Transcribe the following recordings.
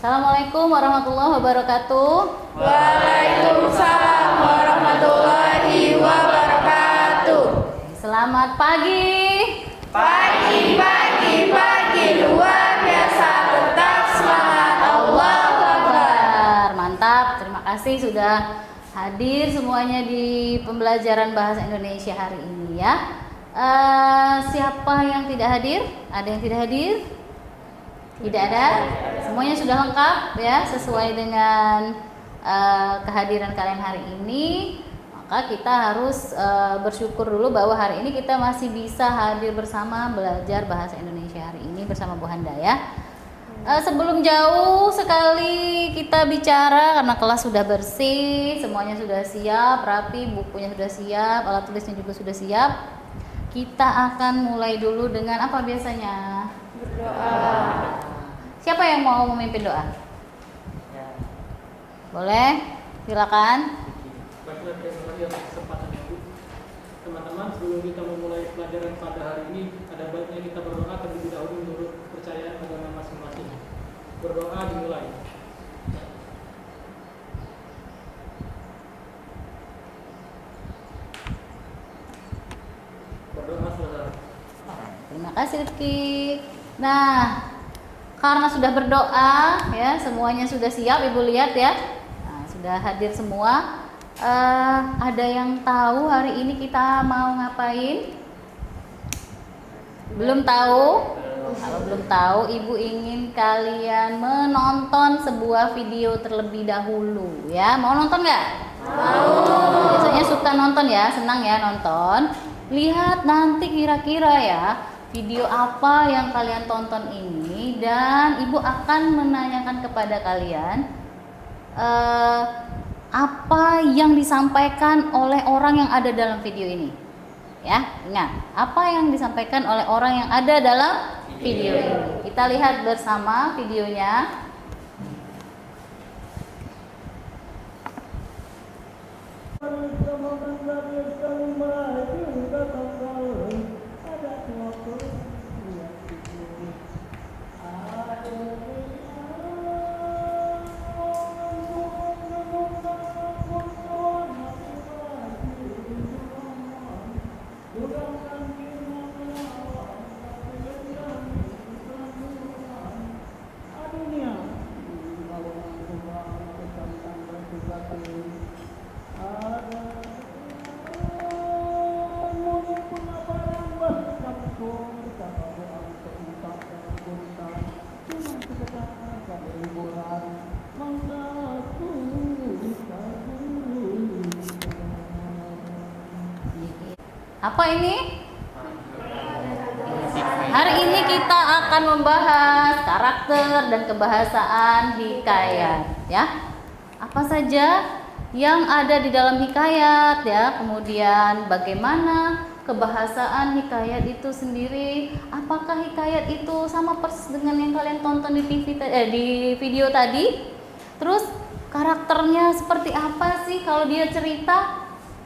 Assalamualaikum warahmatullahi wabarakatuh. Waalaikumsalam warahmatullahi wabarakatuh. Selamat pagi. Pagi luar biasa, tetap semangat. Allahu Akbar. Mantap, terima kasih sudah hadir semuanya di pembelajaran bahasa Indonesia hari ini ya. Siapa yang tidak hadir? Ada yang tidak hadir? Tidak ada? Semuanya sudah lengkap ya, sesuai dengan kehadiran kalian hari ini. Maka kita harus bersyukur dulu bahwa hari ini kita masih bisa hadir bersama belajar bahasa Indonesia hari ini bersama Bu Handa ya. Sebelum jauh sekali kita bicara, karena kelas sudah bersih, semuanya sudah siap, rapi, bukunya sudah siap, alat tulisnya juga sudah siap. Kita akan mulai dulu dengan apa biasanya? Berdoa. Siapa yang mau memimpin doa? Boleh, silakan. Baiklah, terima kasih atas kesempatannya Bu. Teman-teman, sebelum kita memulai pelajaran pada hari ini, ada baiknya kita berdoa terlebih dahulu menurut kepercayaan agama masing-masing. Berdoa dimulai. Berdoa saudara. Terima kasih Rizky. Nah, karena sudah berdoa ya, semuanya sudah siap, Ibu lihat ya. Nah, sudah hadir semua. Ada yang tahu hari ini kita mau ngapain? Belum tahu? Kalau belum tahu, Ibu ingin kalian menonton sebuah video terlebih dahulu ya. Mau nonton nggak? Mau. Biasanya suka nonton ya, senang ya nonton. Lihat nanti kira-kira ya video apa yang kalian tonton ini, dan Ibu akan menanyakan kepada kalian apa yang disampaikan oleh orang yang ada dalam video ini. Ya, ingat, apa yang disampaikan oleh orang yang ada dalam video ini. Kita lihat bersama videonya. Apa ini? Hari ini kita akan membahas karakter dan kebahasaan hikayat ya. Apa saja yang ada di dalam hikayat ya, kemudian bagaimana kebahasaan hikayat itu sendiri, apakah hikayat itu sama persis dengan yang kalian tonton di di video tadi? Terus karakternya seperti apa sih kalau dia cerita?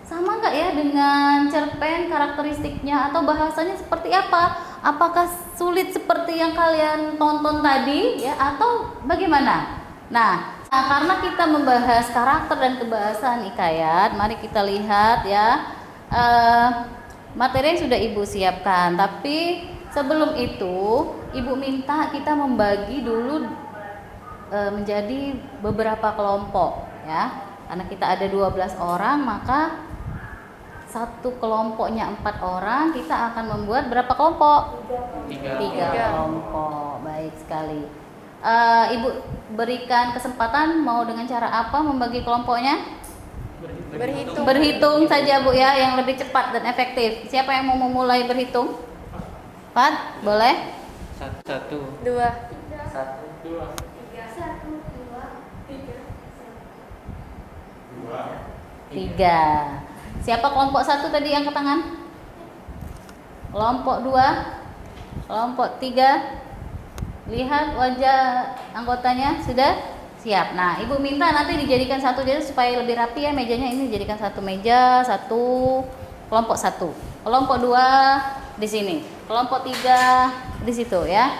Sama nggak ya dengan cerpen karakteristiknya, atau bahasanya seperti apa? Apakah sulit seperti yang kalian tonton tadi ya, atau bagaimana? Nah, karena kita membahas karakter dan kebahasaan hikayat, mari kita lihat ya materi yang sudah Ibu siapkan. Tapi sebelum itu, Ibu minta kita membagi dulu menjadi beberapa kelompok ya. Karena kita ada 12 orang, maka satu kelompoknya 4 orang, kita akan membuat berapa kelompok? 3 kelompok. Baik sekali. Ibu berikan kesempatan, mau dengan cara apa membagi kelompoknya? Berhitung saja Bu ya, yang lebih cepat dan efektif. Siapa yang mau memulai berhitung? 4, boleh? 1, 2, 3. Siapa kelompok 1 tadi yang ke tangan? Kelompok 2, kelompok 3. Lihat wajah anggotanya sudah siap. Nah, Ibu minta nanti dijadikan satu jadi supaya lebih rapi ya mejanya. Ini dijadikan satu meja, satu kelompok 1. Kelompok 2 di sini. Kelompok 3 di situ ya.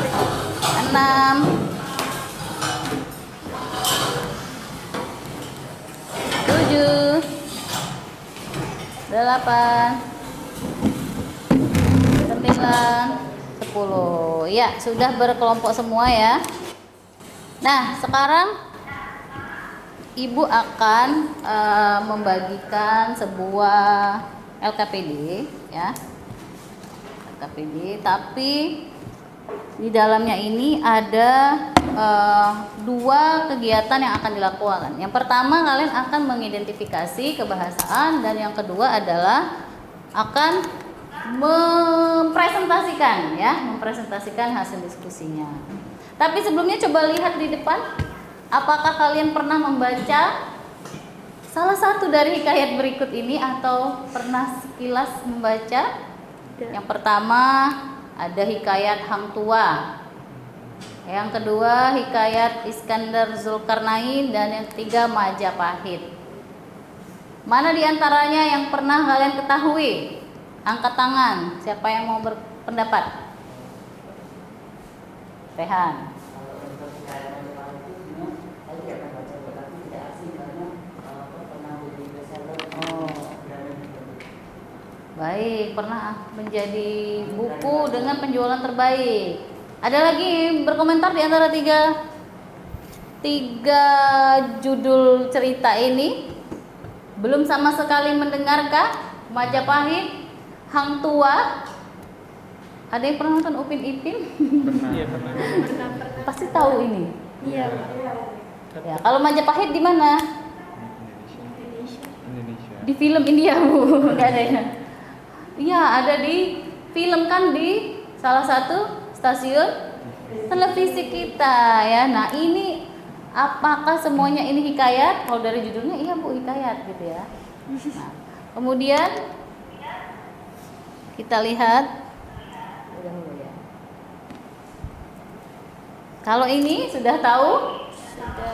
6, 7, 8, 9, 10. Ya, sudah berkelompok semua ya. Nah, sekarang Ibu akan membagikan sebuah LKPD ya. LKPD, tapi di dalamnya ini ada dua kegiatan yang akan dilakukan. Yang pertama, kalian akan mengidentifikasi kebahasaan, dan yang kedua adalah akan mempresentasikan hasil diskusinya. Tapi sebelumnya coba lihat di depan, apakah kalian pernah membaca salah satu dari hikayat berikut ini atau pernah sekilas membaca? Yang pertama ada hikayat Hang Tua. Yang kedua hikayat Iskandar Zulkarnain, dan yang ketiga Majapahit. Mana di antaranya yang pernah kalian ketahui? Angkat tangan. Siapa yang mau berpendapat? Rehan. Baik, pernah menjadi buku dengan penjualan terbaik. Ada lagi berkomentar di antara tiga judul cerita ini? Belum sama sekali mendengarkah? Majapahit, Hang Tua. Ada yang pernah nonton Upin Ipin? Iya, pernah. Pasti tahu ini. Iya. Ya, kalau Majapahit di mana? Indonesia. Di film India, Bu. Enggak ada ya. Iya, ada di film kan, di salah satu stasiun televisi kita ya. Nah, ini apakah semuanya ini hikayat? Kalau dari judulnya iya, Bu, hikayat gitu ya. Nah, kemudian kita lihat kalau ini sudah tahu?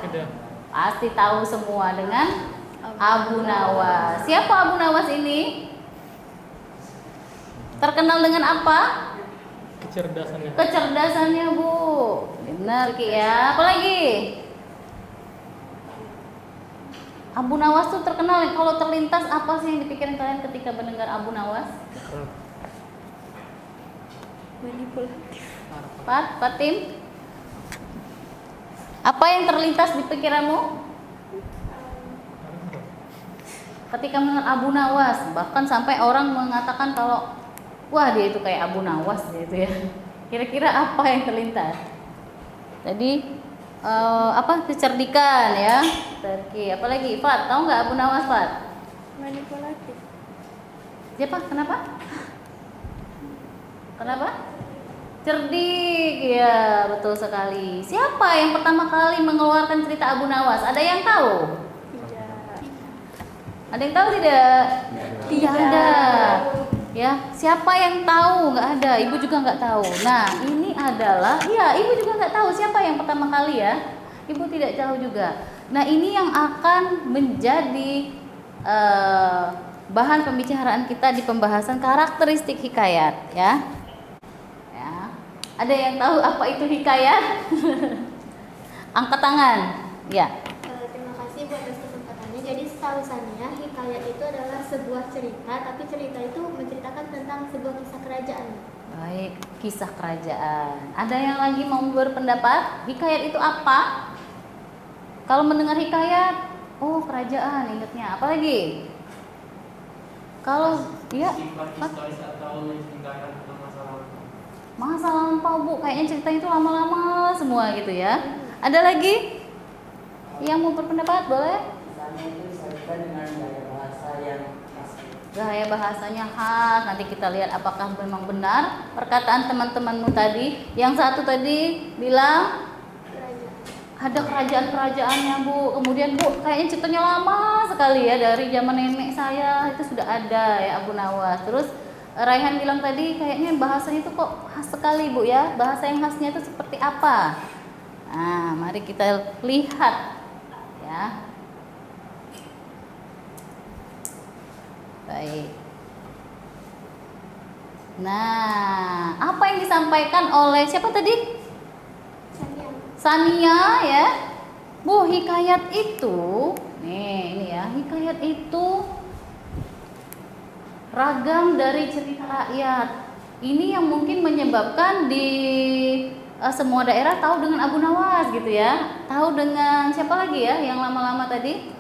Sudah. Pasti tahu semua dengan Abu Nawas. Siapa Abu Nawas ini? Terkenal dengan apa? Kecerdasannya. Kecerdasannya, Bu. Benar, Ki ya. Apalagi? Abu Nawas tuh terkenal. Kalau terlintas apa sih yang dipikirin kalian ketika mendengar Abu Nawas? Manipulatif. Fatim? Apa yang terlintas di pikiranmu ketika mendengar Abu Nawas? Bahkan sampai orang mengatakan kalau wah, dia itu kayak Abu Nawas gitu ya. Kira-kira apa yang terlintas? Jadi kecerdikan ya. Terki. Apalagi Fat, tahu nggak Abu Nawas, Fat? Manipulatif. Siapa? Kenapa? Cerdik, ya betul sekali. Siapa yang pertama kali mengeluarkan cerita Abu Nawas? Ada yang tahu? Iya. Ada yang tahu tidak? Tidak ada. Ya, siapa yang tahu? Nggak ada. Ibu juga nggak tahu. Nah, ini adalah, iya, ibu juga nggak tahu siapa yang pertama kali ya. Ibu tidak tahu juga. Nah, ini yang akan menjadi bahan pembicaraan kita di pembahasan karakteristik hikayat, ya. Ada yang tahu apa itu hikayat? Angkat tangan. Ya. Terima kasih buat atas kesempatannya. Jadi setahu saya hikayat itu adalah sebuah cerita, tapi cerita itu menceritakan tentang sebuah kisah kerajaan. Baik, kisah kerajaan. Ada yang lagi mau berpendapat? Hikayat itu apa? Kalau mendengar hikayat, oh kerajaan ingatnya. Apa lagi? Kalau ya, masa lampau, Bu, kayaknya cerita itu lama-lama semua gitu ya. Ada lagi yang mau berpendapat? Boleh? Gaya bahasanya khas. Nanti kita lihat apakah memang benar perkataan teman-temanmu tadi. Yang satu tadi bilang ada kerajaan-kerajaannya Bu. Kemudian Bu, kayaknya ceritanya lama sekali ya, dari zaman nenek saya itu sudah ada ya Abu Nawas. Terus Raihan bilang tadi kayaknya bahasanya itu kok khas sekali Bu ya. Bahasa yang khasnya itu seperti apa? Nah, mari kita lihat ya. Baik. Nah, apa yang disampaikan oleh siapa tadi? Sania ya. Bu, hikayat itu nih, ini ya, hikayat itu ragam dari cerita rakyat. Ini yang mungkin menyebabkan di semua daerah tahu dengan Abu Nawas gitu ya. Tahu dengan siapa lagi ya yang lama-lama tadi?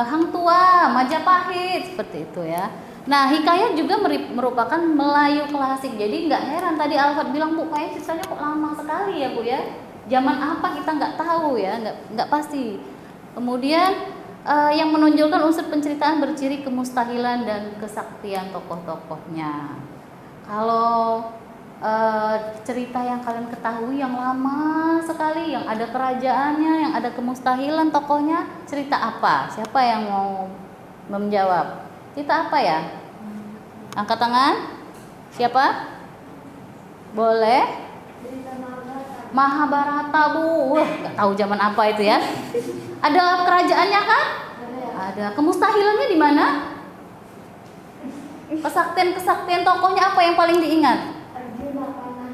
Hang Tua, Majapahit, seperti itu ya. Nah, hikayat juga merupakan Melayu klasik. Jadi nggak heran tadi Alfat bilang, Bu, kayaknya ceritanya kok lama sekali ya Bu ya. Zaman apa kita nggak tahu ya, nggak pasti. Kemudian yang menonjolkan unsur penceritaan berciri kemustahilan dan kesaktian tokoh-tokohnya. Kalau cerita yang kalian ketahui yang lama sekali, yang ada kerajaannya, yang ada kemustahilan tokohnya, cerita apa? Siapa yang mau menjawab? Cerita apa ya? Angkat tangan. Siapa? Boleh? Mahabharata Bu. Wah, nggak tahu zaman apa itu ya. Ada kerajaannya kan? Ada. Kemustahilannya di mana? Kesaktian tokohnya apa yang paling diingat?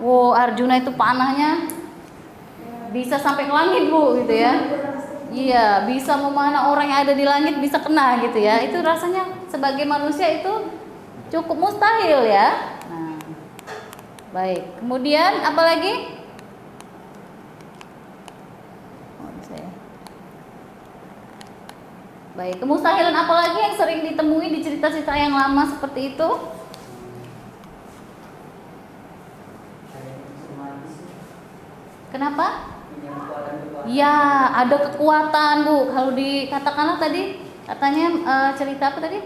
Wow, Arjuna itu panahnya bisa sampai ke langit Bu, gitu ya. Iya, bisa memanah orang yang ada di langit bisa kena gitu ya. Itu rasanya sebagai manusia itu cukup mustahil ya. Nah, baik. Kemudian apa lagi? Baik, kemustahilan apa lagi yang sering ditemui di cerita-cerita yang lama seperti itu? Kenapa? Ya, ada kekuatan Bu. Kalau dikatakanlah tadi katanya cerita apa tadi?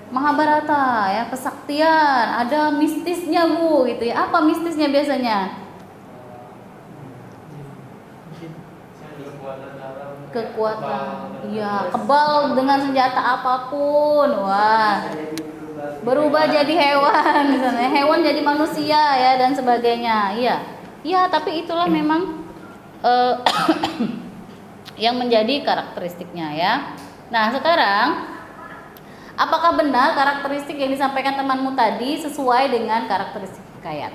Mahabharata ya, kesaktian, ada mistisnya Bu gitu ya. Apa mistisnya biasanya? Kekuatan, iya, kebal dengan senjata apapun, wah, berubah jadi hewan, misalnya hewan jadi manusia ya dan sebagainya, iya, tapi itulah memang yang menjadi karakteristiknya ya. Nah sekarang, apakah benar karakteristik yang disampaikan temanmu tadi sesuai dengan karakteristik hikayat?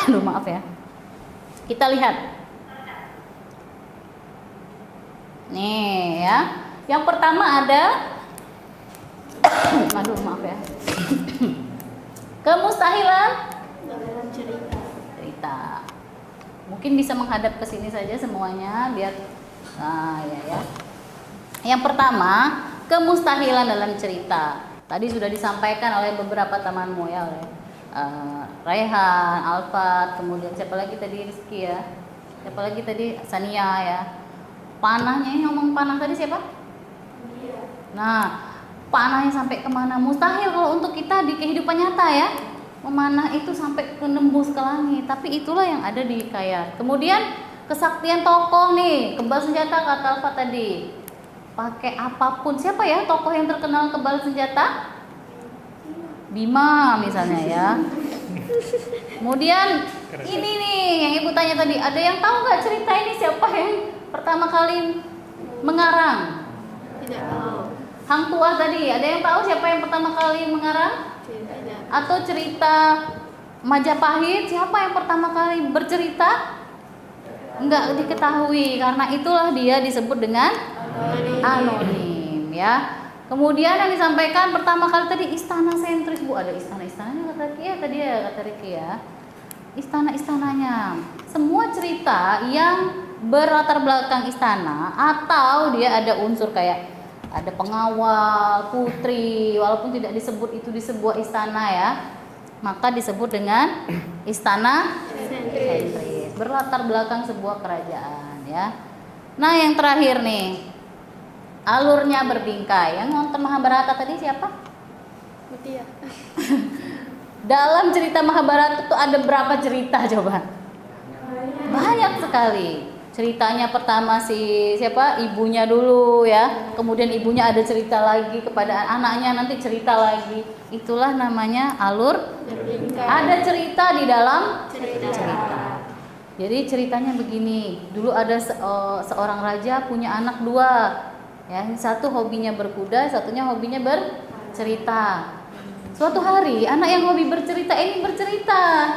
Aduh maaf ya, kita lihat. Nih ya, yang pertama ada, aduh maaf ya, kemustahilan dalam cerita. Mungkin bisa menghadap ke sini saja semuanya biar, nah ya. Yang pertama, kemustahilan dalam cerita. Tadi sudah disampaikan oleh beberapa temanmu ya, oleh Raihan, Alfat, kemudian siapa lagi tadi Rizky ya, siapa lagi tadi Sania ya. Panahnya, yang ngomong panah tadi siapa? Nah, panahnya sampai kemana? Mustahil kalau untuk kita di kehidupan nyata ya. Memanah itu sampai menembus ke langit. Tapi itulah yang ada di hikayat. Kemudian kesaktian tokoh nih, kebal senjata kata Alfa tadi. Pakai apapun. Siapa ya tokoh yang terkenal kebal senjata? Bima misalnya ya. Kemudian ini nih yang ibu tanya tadi. Ada yang tahu nggak cerita ini siapa yang pertama kali mengarang? Tidak tahu. Hang Tuah tadi, ada yang tahu siapa yang pertama kali mengarang? Tidak. Atau cerita Majapahit, siapa yang pertama kali bercerita? Enggak diketahui, karena itulah dia disebut dengan anonim ya. Kemudian yang disampaikan pertama kali tadi istana sentris Bu, ada istana-istananya kata Ricky ya, tadi ya kata Ricky ya. Istana-istananya, semua cerita yang berlatar belakang istana atau dia ada unsur kayak ada pengawal, putri, walaupun tidak disebut itu di sebuah istana ya, maka disebut dengan istana sentris, berlatar belakang sebuah kerajaan ya. Nah yang terakhir nih, alurnya berbingkai. Yang nonton Mahabharata tadi siapa? Mutia. Dalam cerita Mahabharata itu ada berapa cerita coba? Banyak sekali. Ceritanya pertama si siapa? Ibunya dulu ya. Kemudian ibunya ada cerita lagi kepada anaknya, nanti cerita lagi. Itulah namanya alur. Ada cerita di dalam cerita. Jadi ceritanya begini. Dulu ada seorang raja punya anak dua. Ya, satu hobinya berkuda, satunya hobinya bercerita. Suatu hari anak yang hobi bercerita ini bercerita.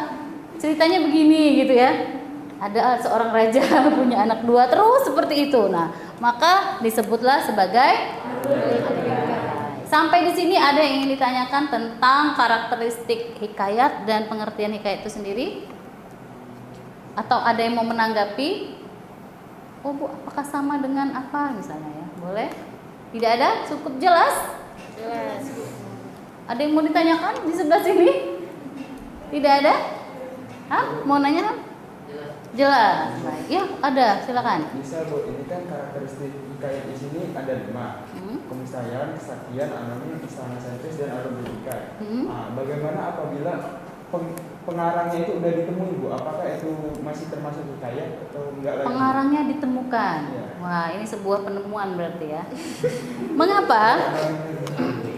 Ceritanya begini gitu ya. Ada seorang raja punya anak dua terus seperti itu. Nah, maka disebutlah sebagai sampai di sini ada yang ingin ditanyakan tentang karakteristik hikayat dan pengertian hikayat itu sendiri? Atau ada yang mau menanggapi? Oh Bu, apakah sama dengan apa misalnya ya? Boleh? Tidak ada? Cukup jelas? Jelas. Ada yang mau ditanyakan di sebelah sini? Tidak ada? Hah? Mau nanya? Jelas. Baik. Ya, ada. Silakan. Bisa Bu, ini kan karakteristik hikayat di sini ada 5. Kemisayan, kesaktian, anonim, istana sentris, dan alur berhikayat. Nah, bagaimana apabila pengarangnya itu udah ditemui Bu? Apakah itu masih termasuk hikayat atau enggak lagi? Pengarangnya ditemukan. Ya. Wah, ini sebuah penemuan berarti ya. Mengapa?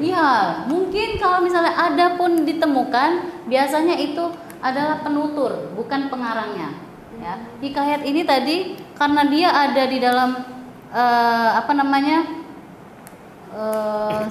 Ya, mungkin kalau misalnya ada pun ditemukan, biasanya itu adalah penutur, bukan pengarangnya. Ya, hikayat ini tadi karena dia ada di dalam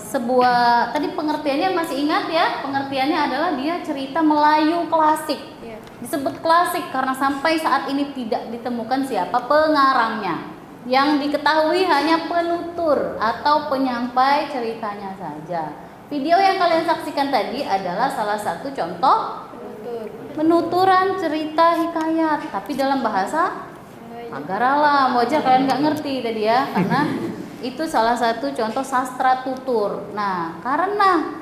sebuah tadi pengertiannya masih ingat ya, pengertiannya adalah dia cerita Melayu klasik. Iya. Disebut klasik karena sampai saat ini tidak ditemukan siapa pengarangnya. Yang diketahui hanya penutur atau penyampai ceritanya saja. Video yang kalian saksikan tadi adalah salah satu contoh penuturan cerita hikayat, tapi dalam bahasa Agarala. Wajar kalian nggak ngerti tadi ya, karena itu salah satu contoh sastra tutur. Nah, karena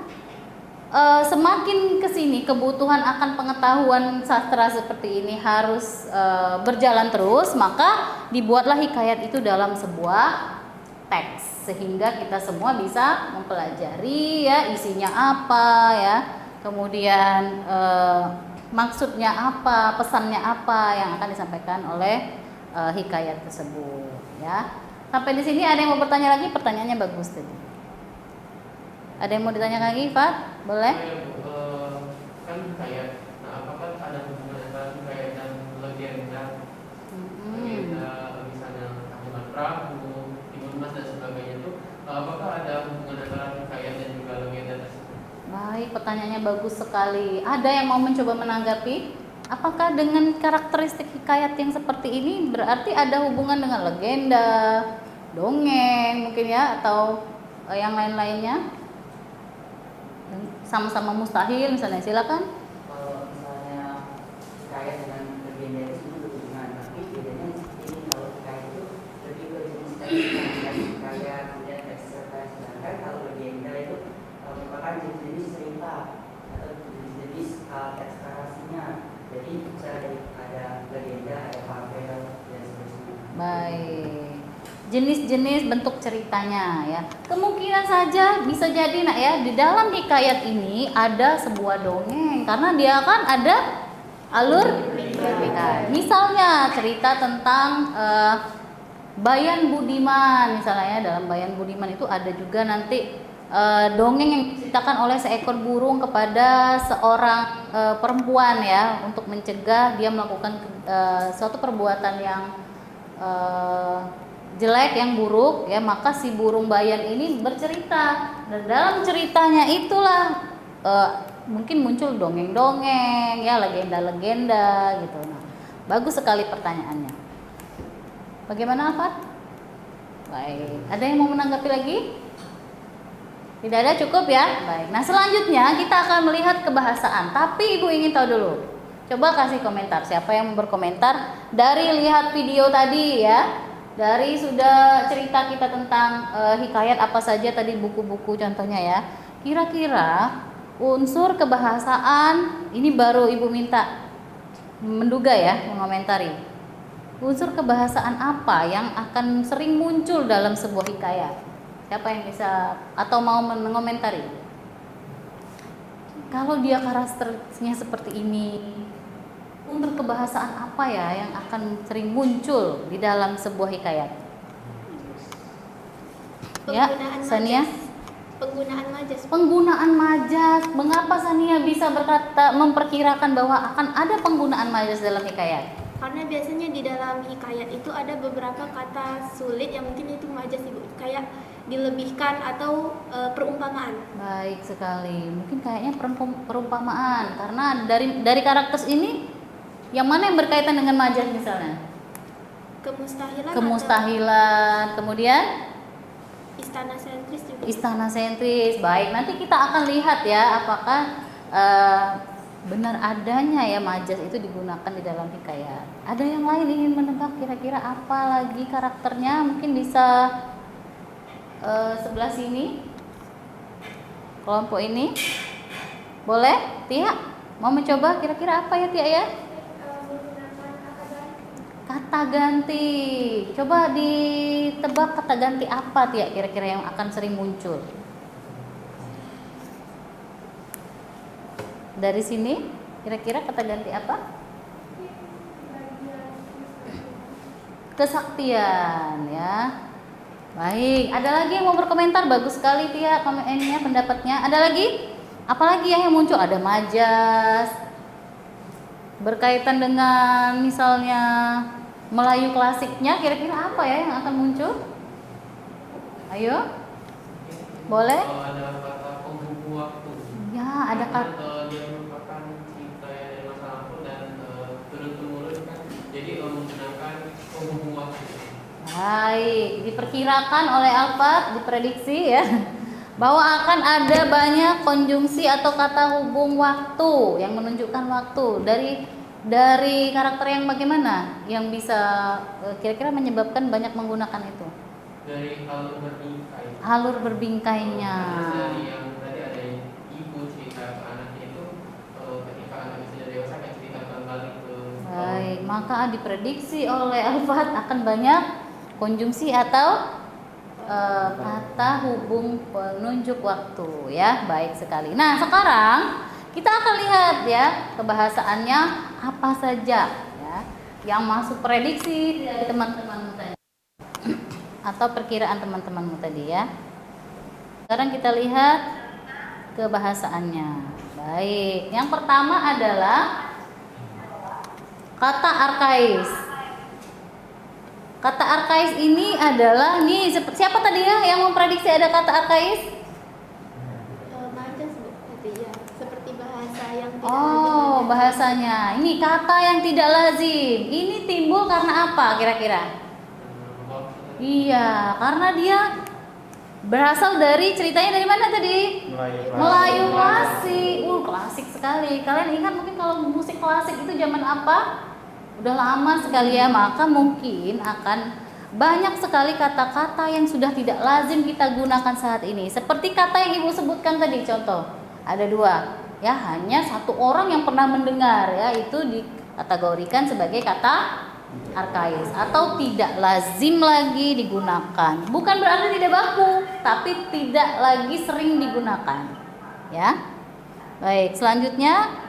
semakin kesini kebutuhan akan pengetahuan sastra seperti ini harus berjalan terus, maka dibuatlah hikayat itu dalam sebuah teks sehingga kita semua bisa mempelajari ya isinya apa ya, kemudian maksudnya apa, pesannya apa yang akan disampaikan oleh hikayat tersebut ya. Sampai di sini ada yang mau bertanya lagi? Pertanyaannya bagus tadi. Ada yang mau ditanya lagi, Fat? Boleh? Kan hikayat. Nah, apakah ada hubungan antara hikayat dan legenda? Legenda misalnya Hanuman Prabu, Timun Mas dan sebagainya itu, apakah ada hubungan antara hikayat dan juga legenda tersebut? Baik, pertanyaannya bagus sekali. Ada yang mau mencoba menanggapi? Apakah dengan karakteristik hikayat yang seperti ini berarti ada hubungan dengan legenda, dongeng mungkin ya, atau yang lain-lainnya? Sama-sama mustahil misalnya, silakan. Kalau misalnya hikayat dengan legenda itu berhubungan, tapi bedanya ini kalau hikayat itu lebih ke jenis teks hikayat, kemudian teks cerita, sedangkan kalau legenda itu merupakan jenis-jenis cerita atau jenis-jenis teks narasinya. Jadi bisa ada legenda, ada fabel dan sebagainya. Baik. Jenis-jenis bentuk ceritanya ya. Kemungkinan saja bisa jadi nak ya, di dalam hikayat ini ada sebuah dongeng karena dia kan ada alur hikayat. Misalnya cerita tentang Bayan Budiman misalnya ya, dalam Bayan Budiman itu ada juga nanti dongeng yang diceritakan oleh seekor burung kepada seorang perempuan ya, untuk mencegah dia melakukan suatu perbuatan yang jelek, yang buruk ya, maka si burung bayan ini bercerita dan dalam ceritanya itulah mungkin muncul dongeng-dongeng ya, legenda-legenda gitu. Nah, bagus sekali pertanyaannya. Bagaimana Fat? Baik, ada yang mau menanggapi lagi? Tidak ada, cukup ya? Baik, nah selanjutnya kita akan melihat kebahasaan, tapi Ibu ingin tahu dulu, coba kasih komentar, siapa yang berkomentar dari lihat video tadi ya, dari sudah cerita kita tentang hikayat apa saja tadi, buku-buku contohnya ya. Kira-kira unsur kebahasaan ini baru Ibu minta menduga ya, mengomentari. Unsur kebahasaan apa yang akan sering muncul dalam sebuah hikayat? Siapa yang bisa atau mau mengomentari? Kalau dia karakternya seperti ini, unsur kebahasaan apa ya yang akan sering muncul di dalam sebuah hikayat? Ya, Penggunaan Sania. majas. Penggunaan majas. Penggunaan majas. Mengapa Sania bisa berkata memperkirakan bahwa akan ada penggunaan majas dalam hikayat? Karena biasanya di dalam hikayat itu ada beberapa kata sulit yang mungkin itu majas Ibu, kayak dilebihkan atau perumpamaan. Baik sekali. Mungkin kayaknya perumpamaan karena dari karakter ini yang mana yang berkaitan dengan majas misalnya? Kemustahilan. Kemustahilan. Kemudian Atau istana sentris juga. istana sentris. Baik, nanti kita akan lihat ya apakah benar adanya ya majas itu digunakan di dalam hikayat. Ada yang lain ingin menebak kira-kira apa lagi karakternya? Mungkin bisa sebelah sini, kelompok ini. Boleh? Tia, mau mencoba kira-kira apa ya Tia ya? Kata ganti. Coba ditebak kata ganti apa Tia kira-kira yang akan sering muncul? Dari sini kira-kira kata ganti apa? Kesaktian ya. Baik, ada lagi yang mau berkomentar? Bagus sekali Tia komennya, pendapatnya. Ada lagi? Apalagi yang muncul? Ada majas berkaitan dengan misalnya Melayu klasiknya, kira-kira apa ya yang akan muncul? Ayo, boleh? Ada kata penghubung waktu. Ya, ada kata. Karena, dia merupakan cerita yang dari masa lampau dan turun temurun kan, jadi menggunakan penghubung waktu. Baik, diperkirakan oleh Alfat, diprediksi ya bahwa akan ada banyak konjungsi atau kata hubung waktu yang menunjukkan waktu dari karakter yang bagaimana yang bisa kira-kira menyebabkan banyak menggunakan itu. Dari alur berbingkai. Alur berbingkainya. Terus dari yang tadi ada yang ibu cerita ke anaknya itu, ketika anak sudah dewasa kan cerita kembali ke. Baik, maka diprediksi oleh Alfat akan banyak konjungsi atau kata hubung penunjuk waktu ya. Baik sekali. Nah, sekarang kita akan lihat ya kebahasaannya apa saja ya yang masuk prediksi dari teman-temanmu tadi atau perkiraan teman-temanmu tadi ya. Sekarang kita lihat kebahasaannya. Baik, yang pertama adalah kata arkais. Kata arkais ini adalah nih siapa tadi ya yang memprediksi ada kata arkais? Majas Bu, tapi ya seperti bahasa yang tidak Oh, lazim. bahasanya. Ini kata yang tidak lazim. Ini timbul karena apa kira-kira? Iya, karena dia berasal dari ceritanya dari mana tadi? Melayu klasik. Klasik sekali. Kalian ingat mungkin kalau musik klasik itu zaman apa? Udah lama sekali ya, maka mungkin akan banyak sekali kata-kata yang sudah tidak lazim kita gunakan saat ini. Seperti kata yang Ibu sebutkan tadi, contoh. Ada dua, ya hanya satu orang yang pernah mendengar ya, itu dikategorikan sebagai kata arkais atau tidak lazim lagi digunakan. Bukan berarti tidak baku, tapi tidak lagi sering digunakan. Ya. Baik, selanjutnya.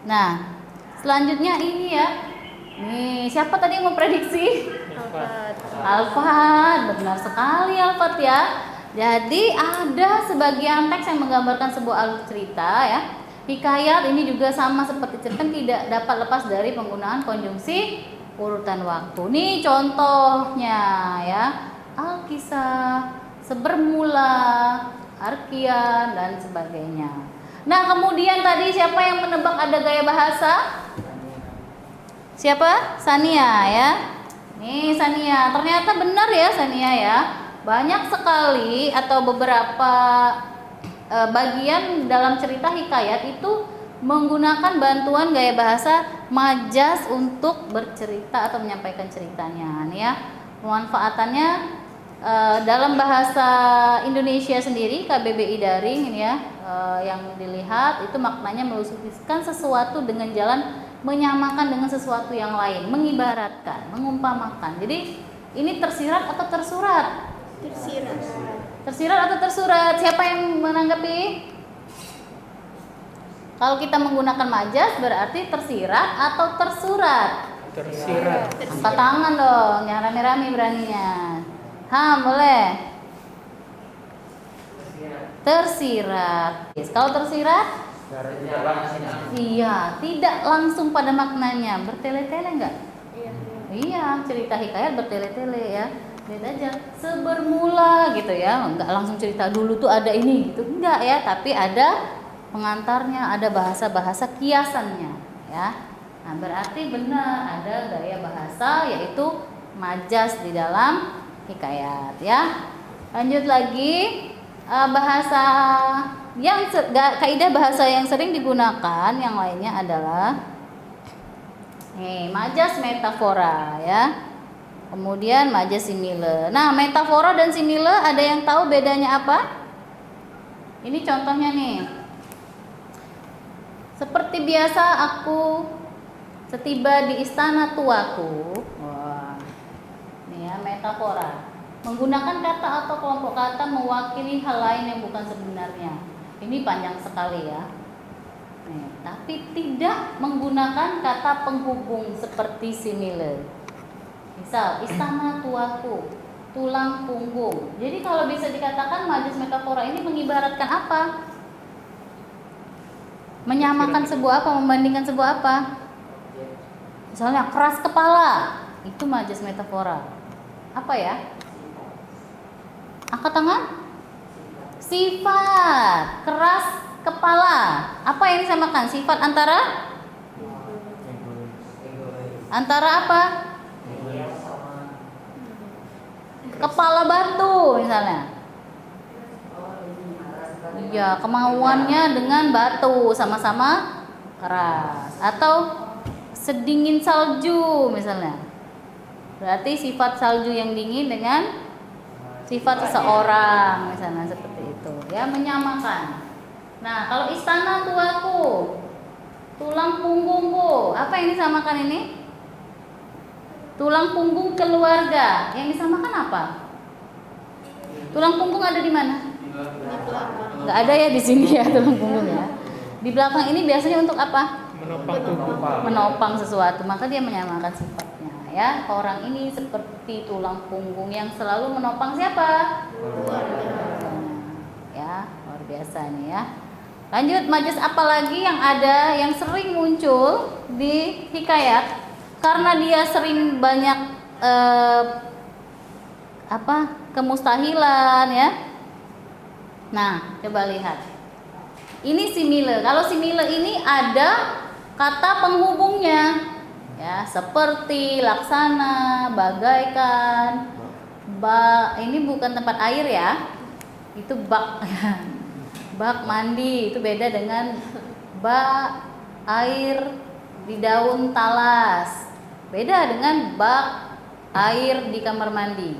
Nah, selanjutnya ini ya. Nih, siapa tadi yang memprediksi? Alfat, benar sekali Alfat ya. Jadi ada sebagian teks yang menggambarkan sebuah alur cerita ya. Hikayat ini juga sama seperti cerpen tidak dapat lepas dari penggunaan konjungsi urutan waktu. Nih contohnya ya. Alkisah, sebermula, arkian dan sebagainya. Nah, kemudian tadi siapa yang menebak ada gaya bahasa? Siapa? Sania ya. Nih Sania, ternyata benar ya Sania ya. Banyak sekali atau beberapa bagian dalam cerita hikayat itu menggunakan bantuan gaya bahasa majas untuk bercerita atau menyampaikan ceritanya. Nih ya, pemanfaatannya dalam bahasa Indonesia sendiri KBBI Daring ini ya, yang dilihat itu maknanya melusukan sesuatu dengan jalan menyamakan dengan sesuatu yang lain, mengibaratkan, mengumpamakan. Jadi ini tersirat atau tersurat? Tersirat. Tersirat atau tersurat? Siapa yang menanggapi? Kalau kita menggunakan majas berarti tersirat atau tersurat? Tersirat. Angkat tangan dong, yang rame-rame beraninya. Boleh. Tersirat. Yes. Kalau tersirat? Secara tidak langsung. Iya, tidak langsung pada maknanya. Bertele-tele enggak? Iya. Iya, cerita hikayat bertele-tele ya. Lihat aja, sebermula gitu ya. Enggak langsung cerita dulu tuh ada ini gitu. Enggak ya, tapi ada pengantarnya, ada bahasa-bahasa kiasannya ya. Nah, berarti benar ada gaya bahasa yaitu majas di dalam hikayat ya. Lanjut lagi, bahasa yang kaidah bahasa yang sering digunakan yang lainnya adalah majas metafora ya. Kemudian majas simile. Nah, metafora dan simile ada yang tahu bedanya apa? Ini contohnya nih. Seperti biasa aku setiba di istana tuaku. Wah. Nih ya, metafora. Menggunakan kata atau kelompok kata mewakili hal lain yang bukan sebenarnya. Ini panjang sekali ya. Nih, tapi tidak menggunakan kata penghubung seperti simile. Misal, istana tuaku, tulang punggung. Jadi kalau bisa dikatakan majas metafora ini mengibaratkan apa? Menyamakan sebuah apa, membandingkan sebuah apa? Misalnya keras kepala, itu majas metafora. Apa ya? Angkat tangan. Sifat keras kepala. Apa yang disamakan? Sifat antara apa? Kepala batu misalnya. Iya, kemauannya dengan batu sama-sama keras. Atau sedingin salju misalnya. Berarti sifat salju yang dingin dengan sifat seseorang misalnya seperti itu ya, menyamakan. Nah, kalau istana tuaku, tulang punggungku, apa yang disamakan ini? Tulang punggung keluarga. Yang disamakan apa? Tulang punggung ada di mana? Nggak ada ya di sini ya tulang punggung ya. Di belakang ini biasanya untuk apa? Menopang tubuh. Menopang sesuatu, maka dia menyamakan sifatnya ya. Orang ini seperti tulang punggung yang selalu menopang siapa? Ya, luar biasa nih ya. Lanjut, majas apa lagi yang ada yang sering muncul di hikayat karena dia sering banyak kemustahilan ya. Nah, coba lihat. Ini simile. Kalau simile ini ada kata penghubungnya ya, seperti, laksana, bagaikan. Ini bukan tempat air ya. Itu bak. Bak mandi itu beda dengan bak air di daun talas. Beda dengan bak air di kamar mandi.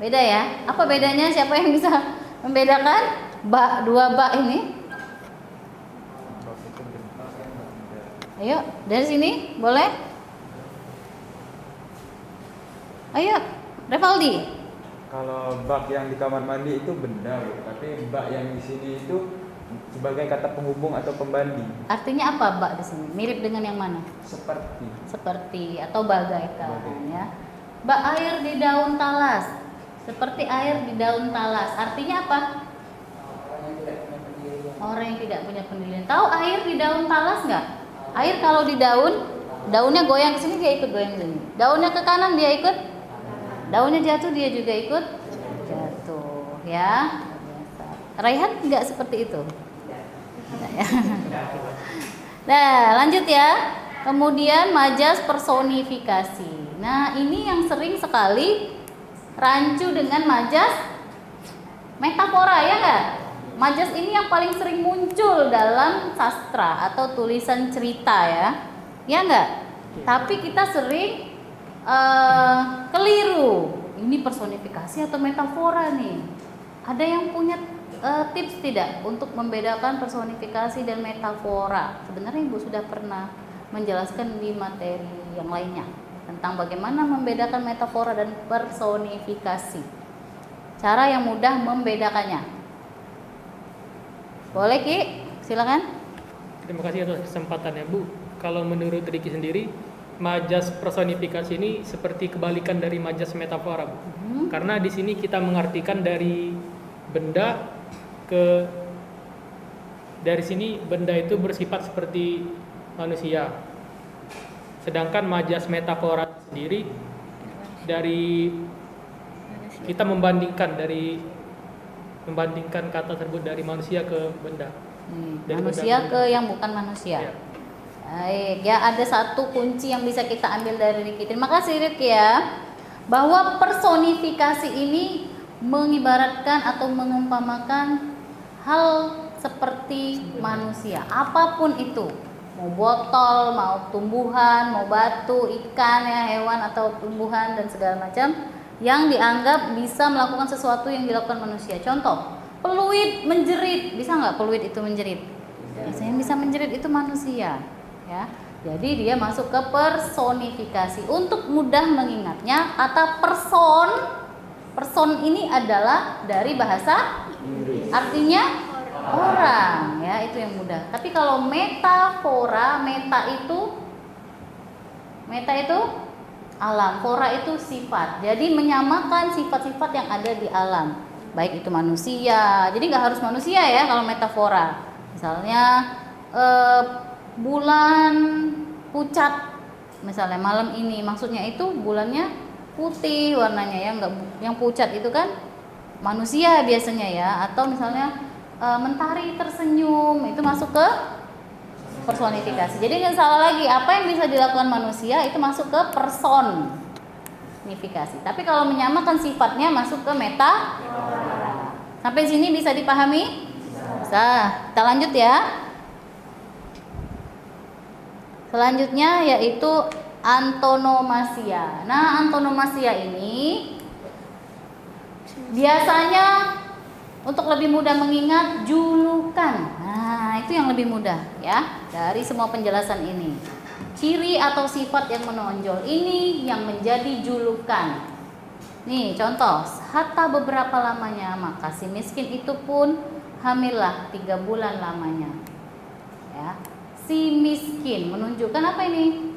Beda ya? Apa bedanya? Siapa yang bisa membedakan dua bak ini? Ayo, dari sini boleh? Ayo, Revaldi. Kalau bak yang di kamar mandi itu benda, Bu. Tapi bak yang di sini itu sebagai kata penghubung atau pembanding. Artinya apa bak di sini? Mirip dengan yang mana? Seperti Atau bagaikan ya. Bak air di daun talas. Seperti air di daun talas. Artinya apa? Orang yang tidak punya pendirian. Tahu air di daun talas nggak? Air kalau di daun, daunnya goyang ke sini dia ikut goyang ke sini. Daunnya ke kanan dia ikut. Daunnya jatuh dia juga ikut jatuh ya. Raihan nggak seperti itu. Nah, lanjut ya. Kemudian majas personifikasi. Nah, ini yang sering sekali rancu dengan majas metafora ya nggak? Majas ini yang paling sering muncul dalam sastra atau tulisan cerita ya nggak? Tapi kita sering keliru. Ini personifikasi atau metafora nih? Ada yang punya tips tidak untuk membedakan personifikasi dan metafora? Sebenarnya Ibu sudah pernah menjelaskan di materi yang lainnya tentang bagaimana membedakan metafora dan personifikasi. Cara yang mudah membedakannya. Boleh Ki? Silakan. Terima kasih atas kesempatannya, Bu. Kalau menurut Riki sendiri, majas personifikasi ini seperti kebalikan dari majas metafora, Bu. Karena di sini kita mengartikan dari benda ke, dari sini benda itu bersifat seperti manusia. Sedangkan majas metafora sendiri dari kita membandingkan kata tersebut dari manusia ke benda. Dari Manusia benda ke yang bukan manusia. Ya. Baik, ya ada satu kunci yang bisa kita ambil dari Riki. Terima kasih Riki ya. Bahwa personifikasi ini mengibaratkan atau mengumpamakan hal seperti manusia, apapun itu. Mau botol, mau tumbuhan, mau batu, ikan ya, hewan atau tumbuhan dan segala macam yang dianggap bisa melakukan sesuatu yang dilakukan manusia. Contoh, peluit menjerit, bisa nggak peluit itu menjerit? Biasanya yang bisa menjerit itu manusia, ya. Jadi dia masuk ke personifikasi. Untuk mudah mengingatnya, kata person ini adalah dari bahasa artinya orang, ya, itu yang mudah. Tapi kalau metafora, meta itu alam, fora itu sifat. Jadi menyamakan sifat-sifat yang ada di alam, baik itu manusia. Jadi nggak harus manusia ya kalau metafora. Misalnya bulan pucat, misalnya malam ini, maksudnya itu bulannya putih warnanya ya, nggak yang pucat itu kan manusia biasanya ya. Atau misalnya mentari tersenyum, itu masuk ke personifikasi. Jadi nggak salah lagi, apa yang bisa dilakukan manusia itu masuk ke personifikasi. Tapi kalau menyamakan sifatnya masuk ke meta. Sampai sini bisa dipahami? Bisa. Kita lanjut ya. Selanjutnya yaitu antonomasia. Nah, antonomasia ini biasanya untuk lebih mudah mengingat julukan. Nah, itu yang lebih mudah ya dari semua penjelasan ini. Ciri atau sifat yang menonjol ini yang menjadi julukan. Nih, contoh, hatta beberapa lamanya, maka si miskin itu pun hamillah 3 bulan lamanya. Ya. Si miskin menunjukkan apa ini?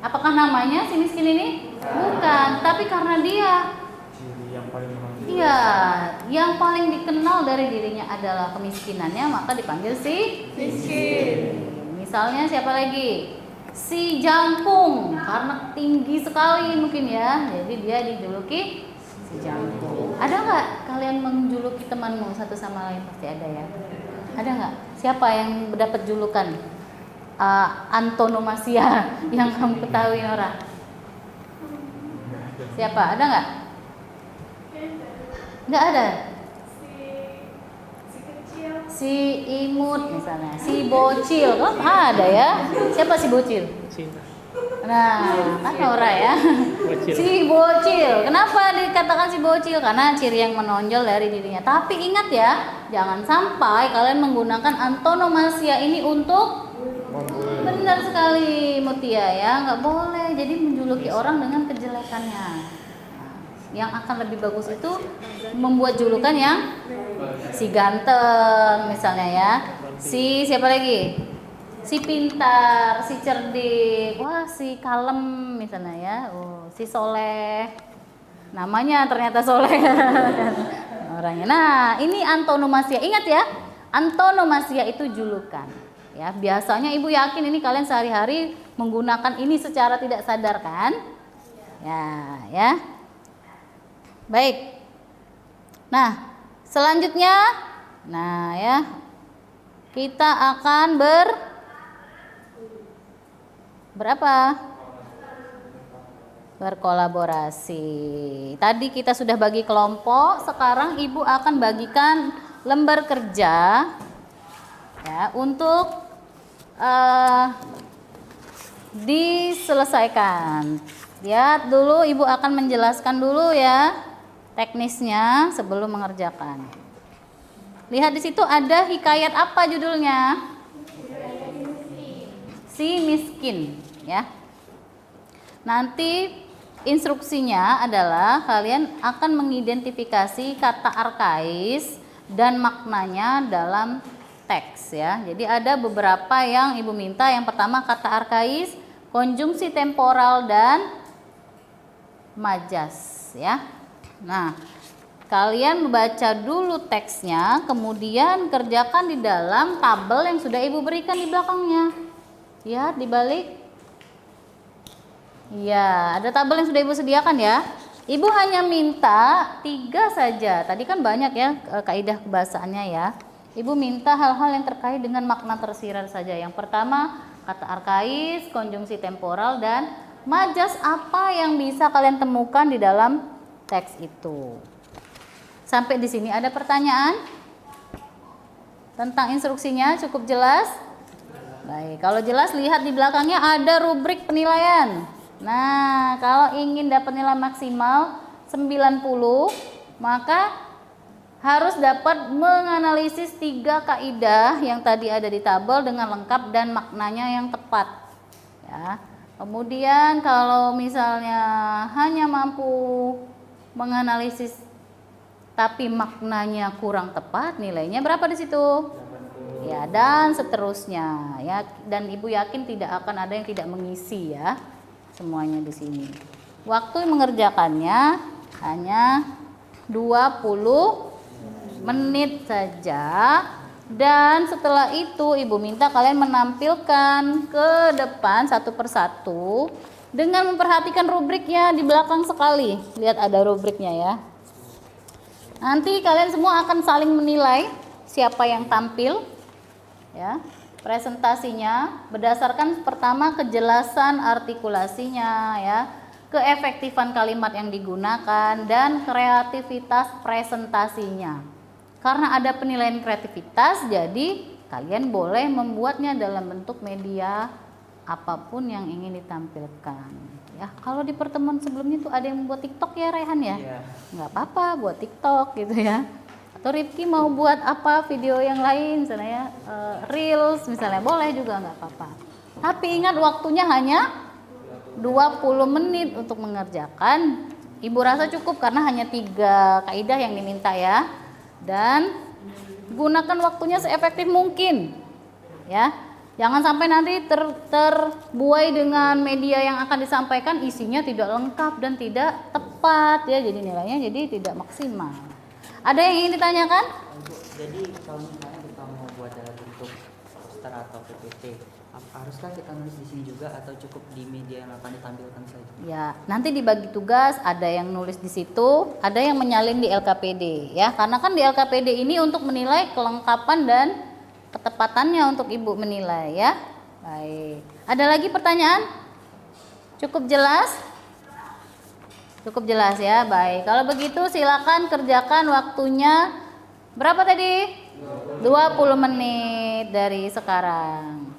Apakah namanya si miskin ini? Bukan, tapi karena dia Ciri yang paling menonjol. iya, yang paling dikenal dari dirinya adalah kemiskinannya, maka dipanggil si miskin. Misalnya siapa lagi? Si jangkung, karena tinggi sekali mungkin ya, jadi dia dijuluki si jangkung. Ada nggak kalian menjuluki temanmu satu sama lain? Pasti ada ya. Ada nggak? Siapa yang mendapat julukan antonomasia yang kamu ketahui Nora? Siapa? Ada nggak? Nggak ada. Si imut misalnya, si bocil, oh ada ya. Siapa si bocil? Cinta. Nah, kan Nora ya. Bocil. Si bocil. Kenapa dikatakan si bocil? Karena ciri yang menonjol dari dirinya. Tapi ingat ya, jangan sampai kalian menggunakan antonomasia ini untuk benar sekali Mutia ya, nggak boleh. Jadi menjuluki orang dengan kejelekannya. Nah, yang akan lebih bagus itu membuat julukan yang si ganteng misalnya ya, si siapa lagi, si pintar, si cerdik, wah si kalem misalnya ya, si soleh, namanya ternyata soleh orangnya. Nah ini antonomasia, ingat ya, antonomasia itu julukan ya. Biasanya ibu yakin ini kalian sehari-hari menggunakan ini secara tidak sadar kan ya. Baik. Nah, selanjutnya, nah ya, kita akan berkolaborasi. Tadi kita sudah bagi kelompok, sekarang ibu akan bagikan lembar kerja ya untuk diselesaikan. Lihat dulu, ibu akan menjelaskan dulu ya teknisnya sebelum mengerjakan. Lihat di situ ada hikayat apa judulnya? Si miskin ya. Nanti instruksinya adalah kalian akan mengidentifikasi kata arkais dan maknanya dalam teks ya. Jadi ada beberapa yang Ibu minta. Yang pertama kata arkais, konjungsi temporal dan majas ya. Nah, kalian baca dulu teksnya, kemudian kerjakan di dalam tabel yang sudah Ibu berikan di belakangnya. Ya, dibalik. Ya, ada tabel yang sudah Ibu sediakan ya. Ibu hanya minta 3 saja. Tadi kan banyak ya kaidah kebahasaannya ya. Ibu minta hal-hal yang terkait dengan makna tersirat saja. Yang pertama, kata arkais, konjungsi temporal, dan majas apa yang bisa kalian temukan di dalam teks itu. Sampai di sini ada pertanyaan? Tentang instruksinya cukup jelas? Baik, kalau jelas lihat di belakangnya ada rubrik penilaian. Nah, kalau ingin dapat nilai maksimal 90, maka harus dapat menganalisis 3 kaidah yang tadi ada di tabel dengan lengkap dan maknanya yang tepat. Ya. Kemudian kalau misalnya hanya mampu menganalisis tapi maknanya kurang tepat, nilainya berapa di situ? Ya, dan seterusnya ya. Dan Ibu yakin tidak akan ada yang tidak mengisi ya. Semuanya di sini. Waktu mengerjakannya hanya 20 menit saja, dan setelah itu Ibu minta kalian menampilkan ke depan satu persatu dengan memperhatikan rubriknya di belakang sekali. Lihat ada rubriknya ya. Nanti kalian semua akan saling menilai siapa yang tampil ya. Presentasinya berdasarkan pertama kejelasan artikulasinya ya, keefektifan kalimat yang digunakan, dan kreativitas presentasinya. Karena ada penilaian kreativitas, jadi kalian boleh membuatnya dalam bentuk media apapun yang ingin ditampilkan. Ya, kalau di pertemuan sebelumnya tuh ada yang membuat TikTok ya Rehan ya, nggak apa-apa buat TikTok gitu ya. Atau Rifki mau buat apa video yang lain, misalnya reels misalnya, boleh juga nggak apa-apa. Tapi ingat waktunya hanya 20 menit untuk mengerjakan. Ibu rasa cukup karena hanya 3 kaidah yang diminta ya. Dan gunakan waktunya seefektif mungkin ya. Jangan sampai nanti terbuai dengan media yang akan disampaikan isinya tidak lengkap dan tidak tepat ya, jadi nilainya jadi tidak maksimal. Ada yang ingin ditanyakan? Jadi kalau misalnya kita mau buat dalam bentuk poster atau PPT, haruskah kita nulis di sini juga atau cukup di media yang akan ditampilkan saja? Ya, nanti dibagi tugas, ada yang nulis di situ, ada yang menyalin di LKPD ya. Karena kan di LKPD ini untuk menilai kelengkapan dan ketepatannya untuk Ibu menilai ya. Baik. Ada lagi pertanyaan? Cukup jelas? Cukup jelas ya. Baik. Kalau begitu silakan kerjakan waktunya berapa tadi? 20 menit dari sekarang.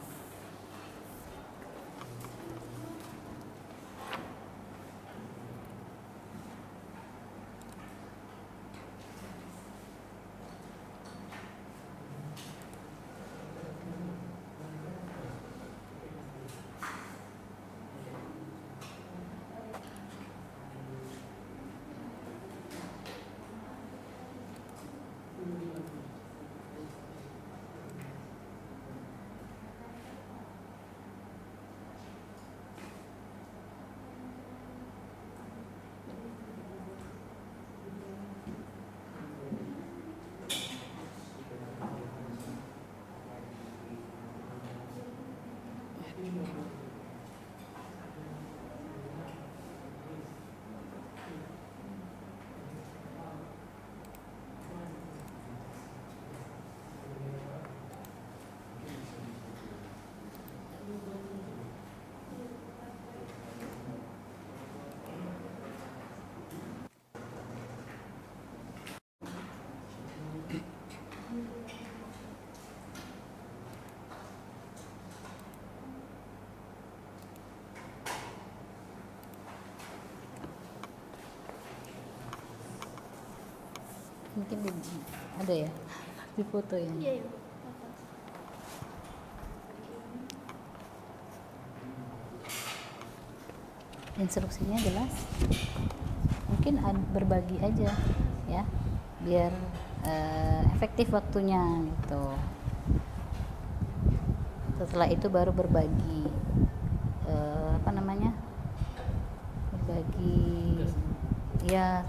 Mungkin ada ya di foto ya. Iya, iya. Instruksinya jelas. Mungkin berbagi aja ya, biar efektif waktunya gitu. Setelah itu baru berbagi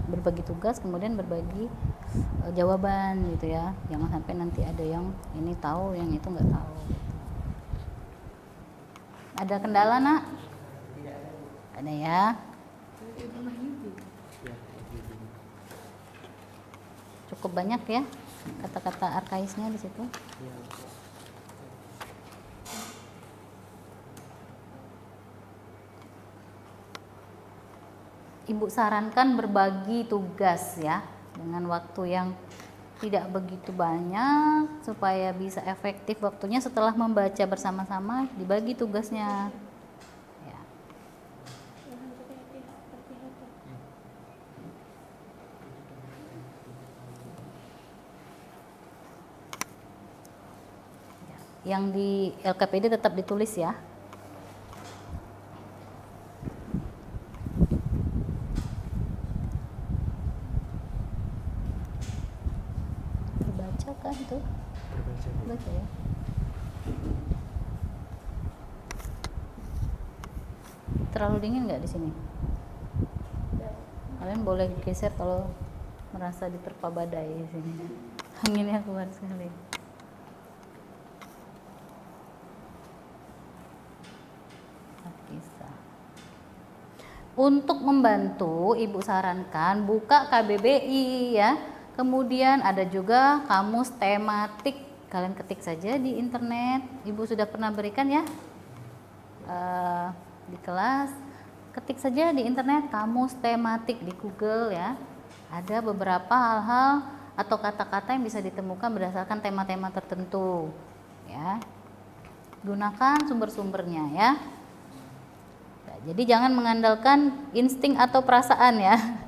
berbagi tugas, kemudian berbagi jawaban gitu ya. Jangan sampai nanti ada yang ini tahu, yang itu nggak tahu gitu. Ada kendala nak? Ada ya. Cukup banyak ya kata-kata arkaisnya di situ. Ibu sarankan berbagi tugas ya dengan waktu yang tidak begitu banyak supaya bisa efektif waktunya. Setelah membaca bersama-sama dibagi tugasnya ya. Yang di LKPD tetap ditulis ya. Terbaca kan tuh? Baca ya. Terlalu dingin nggak di sini? Kalian boleh geser kalau merasa diterpa badai di sini. Anginnya keluar sekali. Untuk membantu, Ibu sarankan buka KBBI ya. Kemudian ada juga kamus tematik. Kalian ketik saja di internet. Ibu sudah pernah berikan ya di kelas. Ketik saja di internet kamus tematik di Google ya. Ada beberapa hal-hal atau kata-kata yang bisa ditemukan berdasarkan tema-tema tertentu ya. Gunakan sumber-sumbernya ya. Jadi jangan mengandalkan insting atau perasaan ya.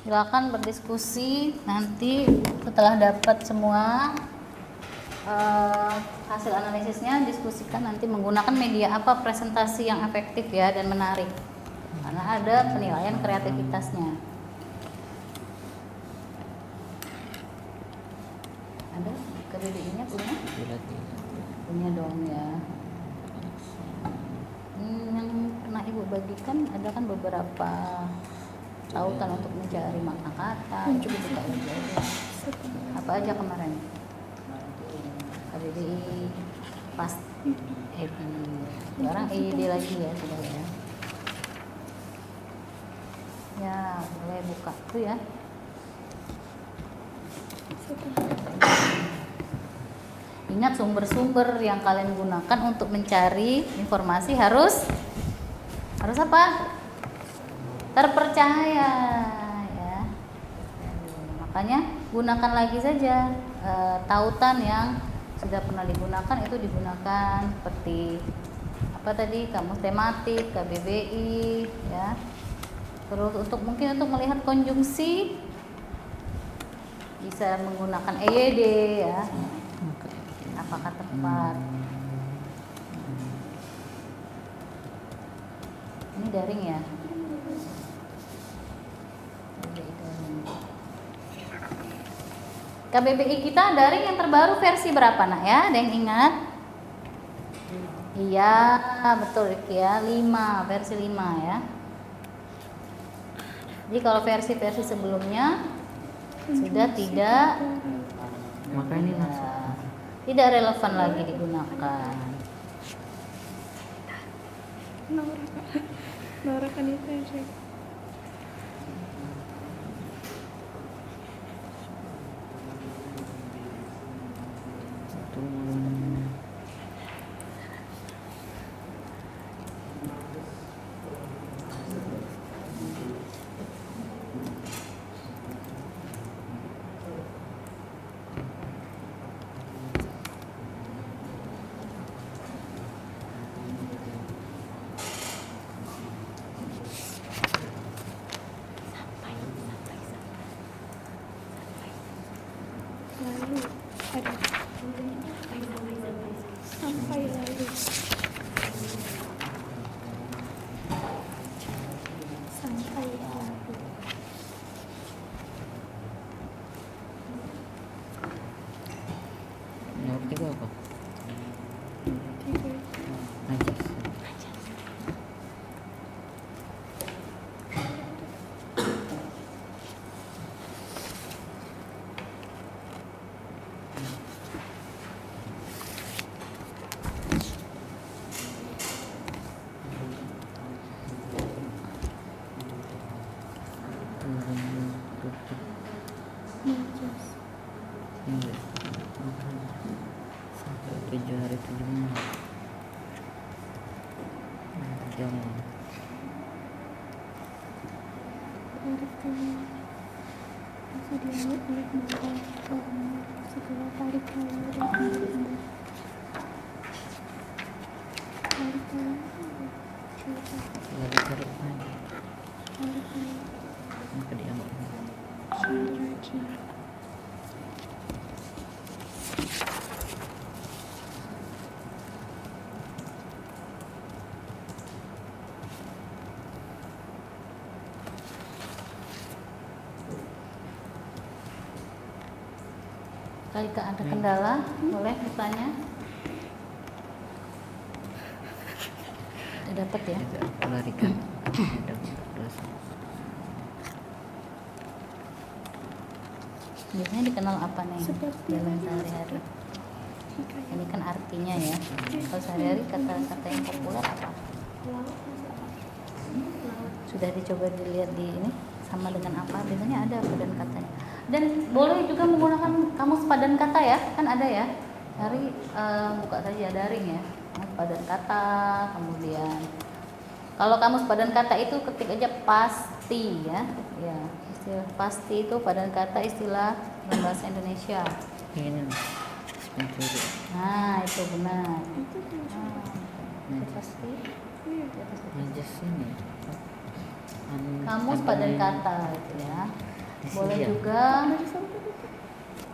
Silakan berdiskusi nanti setelah dapat semua hasil analisisnya. Diskusikan nanti menggunakan media apa presentasi yang efektif ya dan menarik, karena ada penilaian kreativitasnya. Ada KBBI-nya punya? Punya dong ya. Yang pernah Ibu bagikan ada kan beberapa tautan untuk mencari makna kata. Itu buka aja. Apa aja kemarin? KBBI, pas sekarang EYD lagi ya sudah ya. Ya boleh buka tuh ya. Ingat sumber-sumber yang kalian gunakan untuk mencari informasi harus apa? Terpercaya ya. Makanya gunakan lagi saja tautan yang sudah pernah digunakan, itu digunakan seperti apa tadi, kamus tematik, KBBI ya. Terus mungkin untuk melihat konjungsi bisa menggunakan EYD ya. Apakah tepat? Ini daring ya. KBBI kita daring yang terbaru versi berapa nak ya? Ada yang ingat? Iya betul ya, 5, versi 5 ya. Jadi kalau versi-versi sebelumnya sudah tidak, makanya tidak relevan lagi digunakan. Nora kan itu yang saya Ada. Sampai lalu. Sampai lalu. Nomor 3 apa? Tiga. Najis. Najis. Iya. Sampai 7 hari 7 malam. Jam Artinya masih diambil oleh mata karena segala tarik lalu dan kembali. Tarik lalu. lalu cari lagi. Tarik lalu. Maka diambil. Lagi. Jika ada kendala, boleh bertanya. Udah dapat ya? Tidak melarikan. Tidak berdosa. Biasanya dikenal apa nih Seperti dalam sehari-hari? Ini kan artinya ya. Kalau sehari-hari kata-kata yang populer apa? Sudah dicoba dilihat di ini sama dengan apa? Biasanya ada padan katanya. Dan boleh juga menggunakan kamus padan kata ya, kan ada ya. Cari buka saja daring ya. Kamus padan kata, kemudian kalau kamus padan kata itu ketik aja pasti ya. Ya, istilah pasti itu padan kata istilah dalam bahasa Indonesia. Ini mencuri. Nah, itu benar. Itu Nah, itu pasti. Najis ini. Kamus padan kata itu ya. Boleh Iya. juga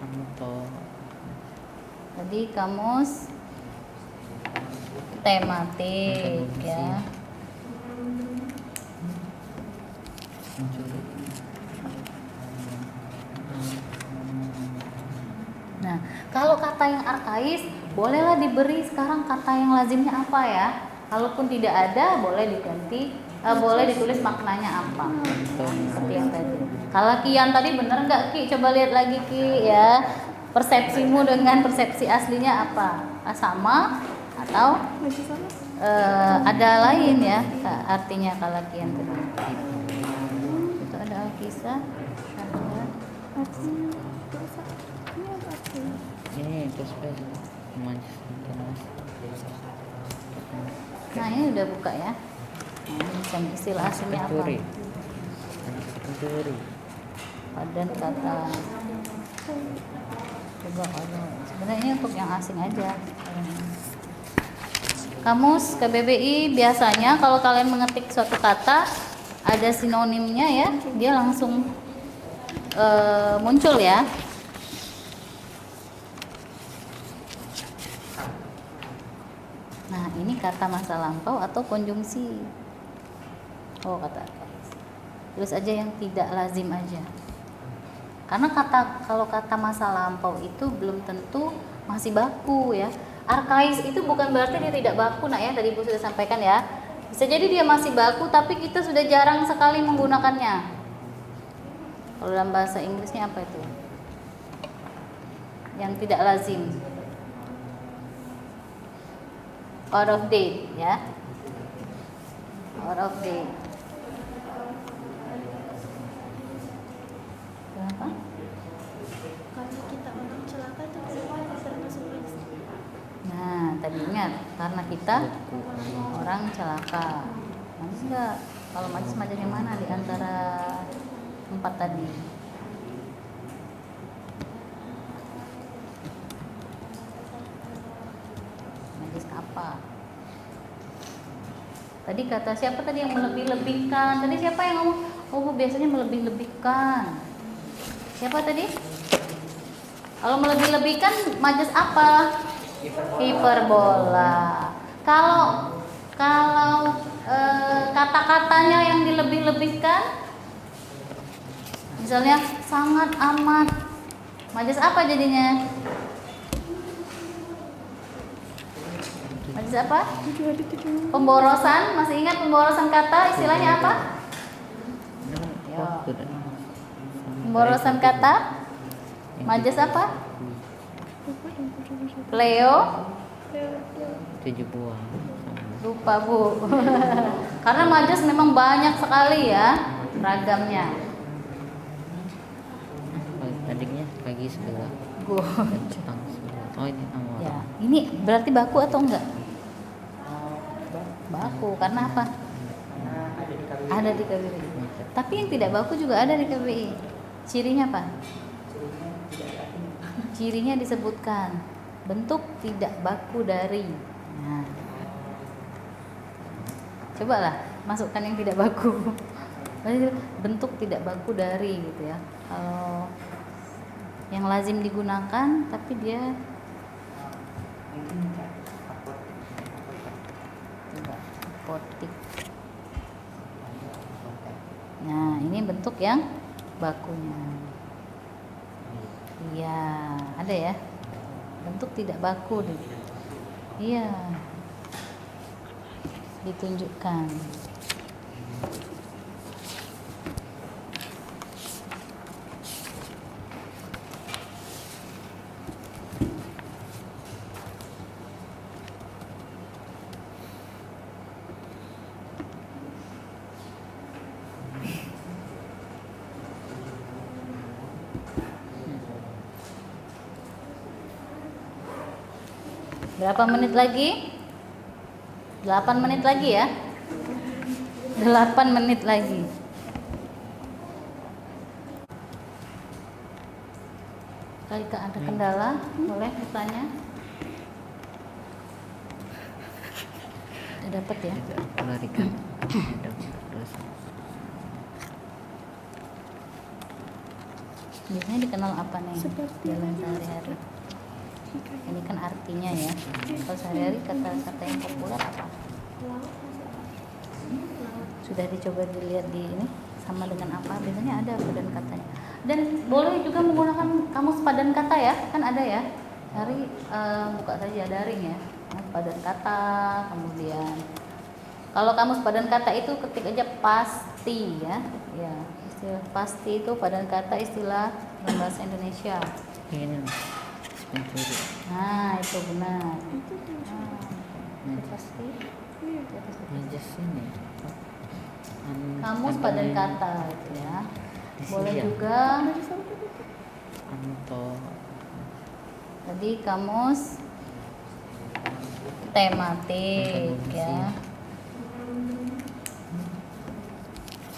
Atau tadi kamus tematik ya. mencuri. Nah, kalau kata yang arkais bolehlah diberi sekarang kata yang lazimnya apa ya. Kalaupun tidak ada boleh diganti, boleh ditulis maknanya apa. Seperti yang tadi. Kalau Kian tadi bener nggak Ki? Coba lihat lagi Ki ya. Persepsimu dengan persepsi aslinya apa? Sama atau masih sama. ada lain ya artinya kalau Kian tadi. Itu ada Alkisah, ada Artinya dosa. Ini apa artinya? Ini terus najis. Nah ini udah buka ya. Nah, ini istilah aslinya apa? Pencuri. Pencuri. Padan kata. Coba kalau sebenarnya ini untuk yang asing aja. Kamus KBBI biasanya kalau kalian mengetik suatu kata ada sinonimnya ya, dia langsung muncul ya. Nah ini kata masa lampau atau konjungsi. Oh kata arkais. Tulis aja yang tidak lazim aja. Karena kalau kata masa lampau itu belum tentu masih baku ya. Arkais itu bukan berarti dia tidak baku nak ya, tadi Ibu sudah sampaikan ya. Bisa jadi dia masih baku tapi kita sudah jarang sekali menggunakannya. Kalau dalam bahasa Inggrisnya apa itu? Yang tidak lazim. Out of date ya. Out of date. Kenapa? Kalau kita orang celaka itu termasuk najis. Nah, tadi ingat karena kita orang celaka. Nanti enggak. Kalau majlis yang mana di antara 4 tadi? Majlis apa? Tadi kata siapa tadi yang melebih-lebihkan? Tadi siapa yang ngomong? Oh, biasanya melebih-lebihkan. Siapa tadi? Kalau melebih-lebihkan majas apa? Hiperbola. Kalau kata-katanya yang dilebih-lebihkan, misalnya sangat amat, majas apa jadinya? Majas apa? Pemborosan. Masih ingat pemborosan kata? Istilahnya apa? Ya. Pemborosan kata? Majas apa? Pleo? 7 buah. Lupa Bu. Karena majas memang banyak sekali ya ragamnya. Tadinya pagi sebelah dan petang sebelah. Oh ini awal. Ya, ini berarti baku atau enggak? Baku, karena apa? Ada di KBBI. Tapi yang tidak baku juga ada di KBBI. Cirinya apa? Cirinya disebutkan bentuk tidak baku dari. Nah, cobalah masukkan yang tidak baku. Bentuk tidak baku dari gitu ya. Kalau yang lazim digunakan tapi dia apotik. Nah, ini bentuk yang bakunya. Iya, ada ya. Bentuk tidak baku. Iya. Ditunjukkan. Berapa menit lagi? 8 menit lagi ya. 8 menit lagi. Jika ada kendala, boleh bertanya. Udah dapat ya? Tidak melarikan. Tidak berdosa. Biasanya dikenal apa nih? Seperti Dalam sehari-hari. Ini kan artinya ya. Kalau sehari-hari kata-kata yang populer apa? Sudah dicoba dilihat di ini sama dengan apa? Biasanya ada padan katanya. Dan boleh juga menggunakan kamus padan kata ya, kan ada ya. Cari buka saja daring ya. Padan kata, kemudian kalau kamus padan kata itu ketik aja pasti ya. Ya, istilah pasti itu padan kata istilah dalam bahasa Indonesia. Ini pencuri. Nah, itu benar. Itu Nah, itu pasti. Majas ini. Kamus padan kata itu ya. Boleh juga Anto. tadi kamus tematik ya.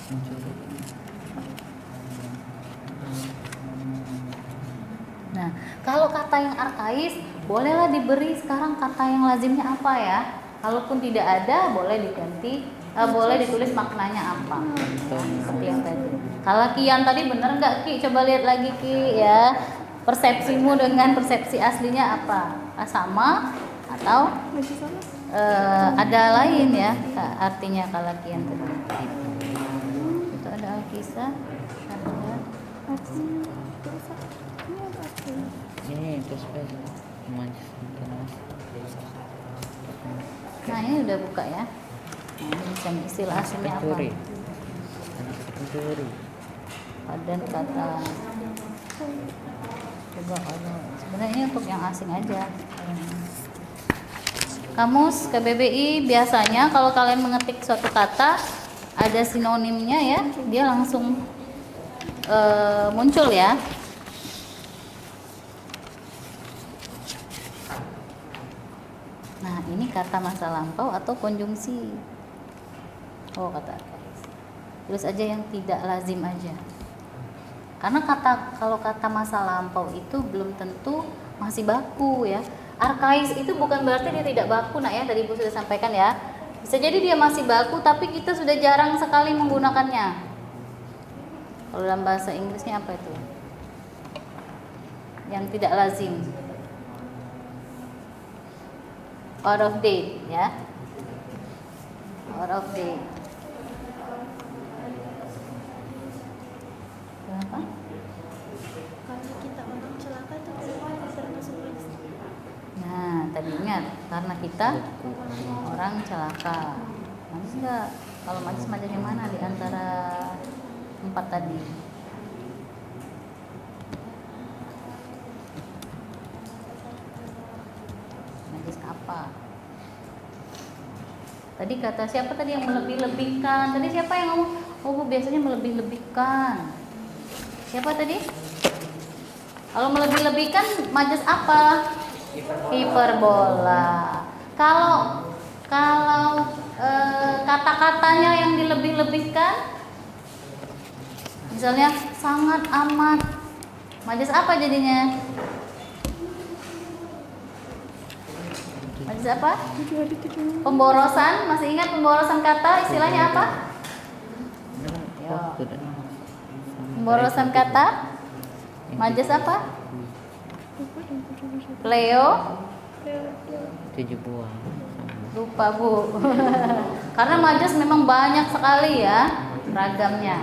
Pencuri. Nah, kalau kata yang arkais bolehlah diberi sekarang kata yang lazimnya apa ya. Kalaupun tidak ada boleh diganti, boleh ditulis maknanya apa. Seperti yang tadi. Kalau Kian tadi bener nggak Ki? Coba lihat lagi Ki ya. Persepsimu dengan persepsi aslinya apa? Sama atau masih sama. ada lain ya artinya kalau Kian tadi. Itu ada Alkisah, ada Artinya dosa. Ini apa artinya? Ini terus majas. Nah, ini udah buka ya. Nah, ini bisa istilah aslinya apa? Pencuri. Pencuri. Padan kata. Coba kalau sebenarnya ini untuk yang asing aja. Kamus KBBI biasanya kalau kalian mengetik suatu kata ada sinonimnya ya, dia langsung muncul ya. Nah, ini kata masa lampau atau konjungsi. Oh, kata arkais. Tulis aja yang tidak lazim aja. Karena kalau kata masa lampau itu belum tentu masih baku ya. Arkais itu bukan berarti dia tidak baku nak ya, tadi Ibu sudah sampaikan ya. Bisa jadi dia masih baku tapi kita sudah jarang sekali menggunakannya. Kalau dalam bahasa Inggrisnya apa itu? yang tidak lazim. Out of date ya. Out of date. Kenapa? Kalau kita orang celaka itu kenapa termasuk majlis? Nah, tadi ingat karena kita orang celaka. Majlis enggak? Kalau majlis yang mana di antara 4 tadi? Majlis apa? Tadi kata siapa tadi yang melebih-lebihkan? Tadi siapa yang ngomong? Oh, Bu, biasanya melebih-lebihkan. Siapa tadi? Kalau melebih-lebihkan majaz apa? Hiperbola. Kalau kata-katanya yang dilebih-lebihkan, misalnya sangat amat, majaz apa jadinya? Majaz apa? Pemborosan. Masih ingat pemborosan kata? Istilahnya apa? Yo. Pemborosan kata majaz apa? Pleo 7 buah. lupa Bu. Karena majaz memang banyak sekali ya ragamnya.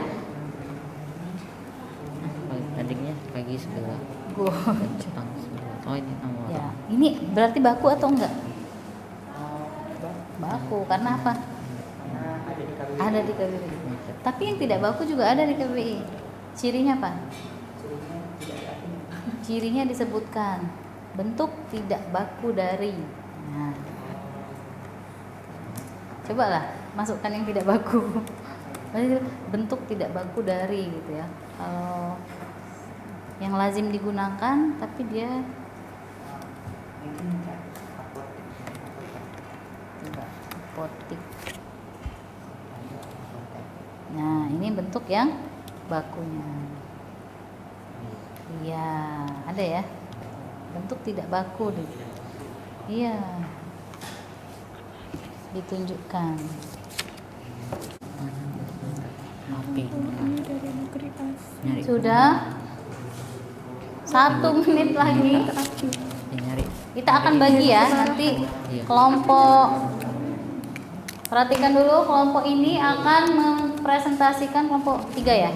Adiknya pagi sebelah dan petang sebelah. Oh ini nama Ya, orang. ini berarti baku atau enggak? Baku karena apa? Ada di KBBI. Tapi yang tidak baku juga ada di KBBI. Cirinya apa? Cirinya disebutkan bentuk tidak baku dari. Nah, cobalah masukkan yang tidak baku. Bentuk tidak baku dari gitu ya. Kalau yang lazim digunakan tapi dia tidak apotik. Nah, ini bentuk yang bakunya. Iya, ada ya. Bentuk tidak baku deh. Iya. Ditunjukkan. Api. Ini dari negeri Nyari. Sudah 1 menit lagi. Nyari. Kita akan bagi ya nanti Iya. kelompok. Perhatikan dulu, kelompok ini akan mempresentasikan kelompok 3 ya.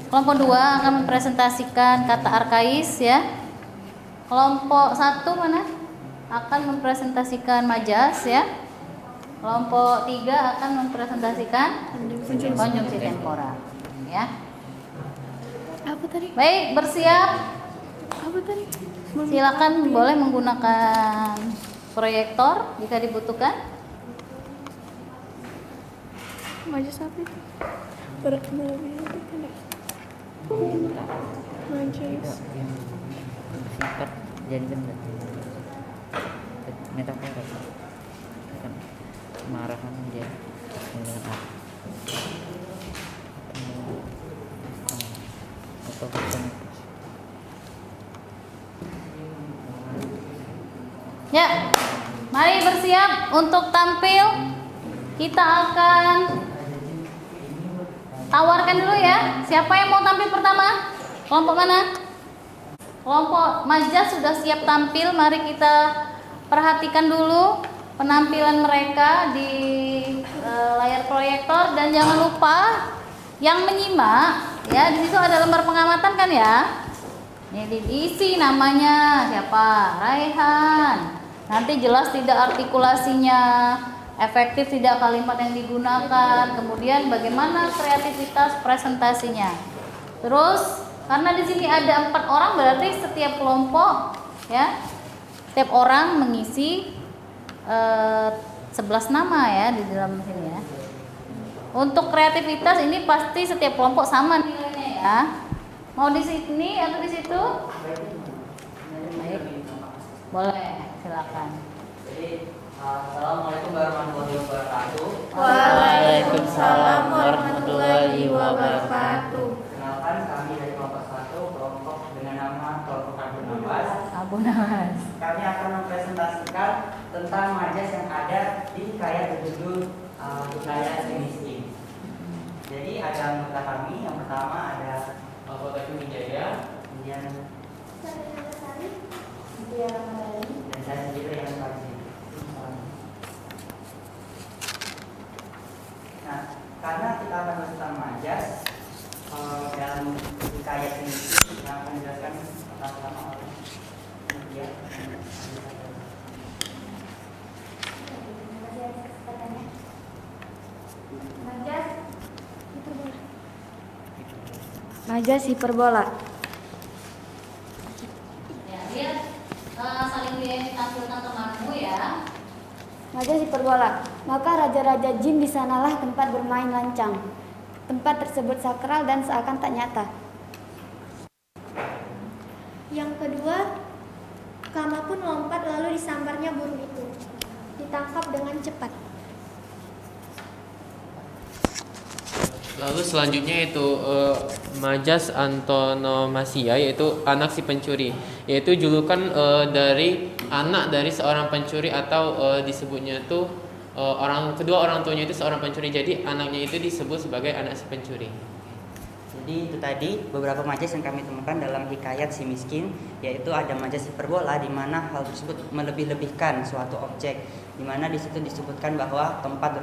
Kelompok 2 akan mempresentasikan kata arkais ya. Kelompok 1 mana? Akan mempresentasikan majaz ya. Kelompok 3 akan mempresentasikan konjungsi temporal ya. Apa tadi? Baik, bersiap. Apa tadi? Silakan boleh menggunakan proyektor jika dibutuhkan. Majlis apa itu? Melebih-lebihkan ya? Majlis. Singkat jadi benda. Metafora kan kemarahan dia dengan apa? Atau personifikasi. Ya, mari bersiap untuk tampil. Kita akan tawarkan dulu ya. Siapa yang mau tampil pertama? Kelompok mana? Kelompok majaz sudah siap tampil. Mari kita perhatikan dulu penampilan mereka di layar proyektor dan jangan lupa yang menyimak ya. Di situ ada lembar pengamatan kan ya. Ini diisi namanya siapa? Raihan. Nanti jelas tidak artikulasinya, efektif tidak kalimat yang digunakan, kemudian bagaimana kreativitas presentasinya. Terus karena di sini ada 4 orang berarti setiap kelompok ya, setiap orang mengisi 11 nama ya di dalam sini ya. Untuk kreativitas ini pasti setiap kelompok sama nilainya ya. Mau di sini atau di situ? Baik. Boleh, silakan. Jadi, Assalamualaikum warahmatullahi wabarakatuh. Waalaikumsalam warahmatullahi wabarakatuh. Kenalkan, kami dari kelompok 1, kelompok dengan nama kelompok Abu Nawas. Abu Nawas. Kami akan mempresentasikan tentang majaz yang ada di hikayat berjudul Hikayat Si Miskin. Jadi ada anggota kami, yang pertama ada Bapak Wijaya, kemudian Majas hiperbola. Ya, lihat saling ditampilkan temanmu ya. Majas hiperbola. Maka raja-raja jin di sanalah tempat bermain lancang. Tempat tersebut sakral dan seakan tak nyata. Yang kedua, Kama pun lompat lalu disambarnya burung itu. Ditangkap dengan cepat. Lalu selanjutnya itu Majas antonomasia, yaitu anak si pencuri, yaitu julukan dari anak dari seorang pencuri atau disebutnya itu kedua orang tuanya itu seorang pencuri, jadi anaknya itu disebut sebagai anak si pencuri. Jadi itu tadi beberapa majas yang kami temukan dalam hikayat si miskin, yaitu ada majas hiperbola di mana hal tersebut melebih-lebihkan suatu objek, di mana di situ disebutkan bahwa tempat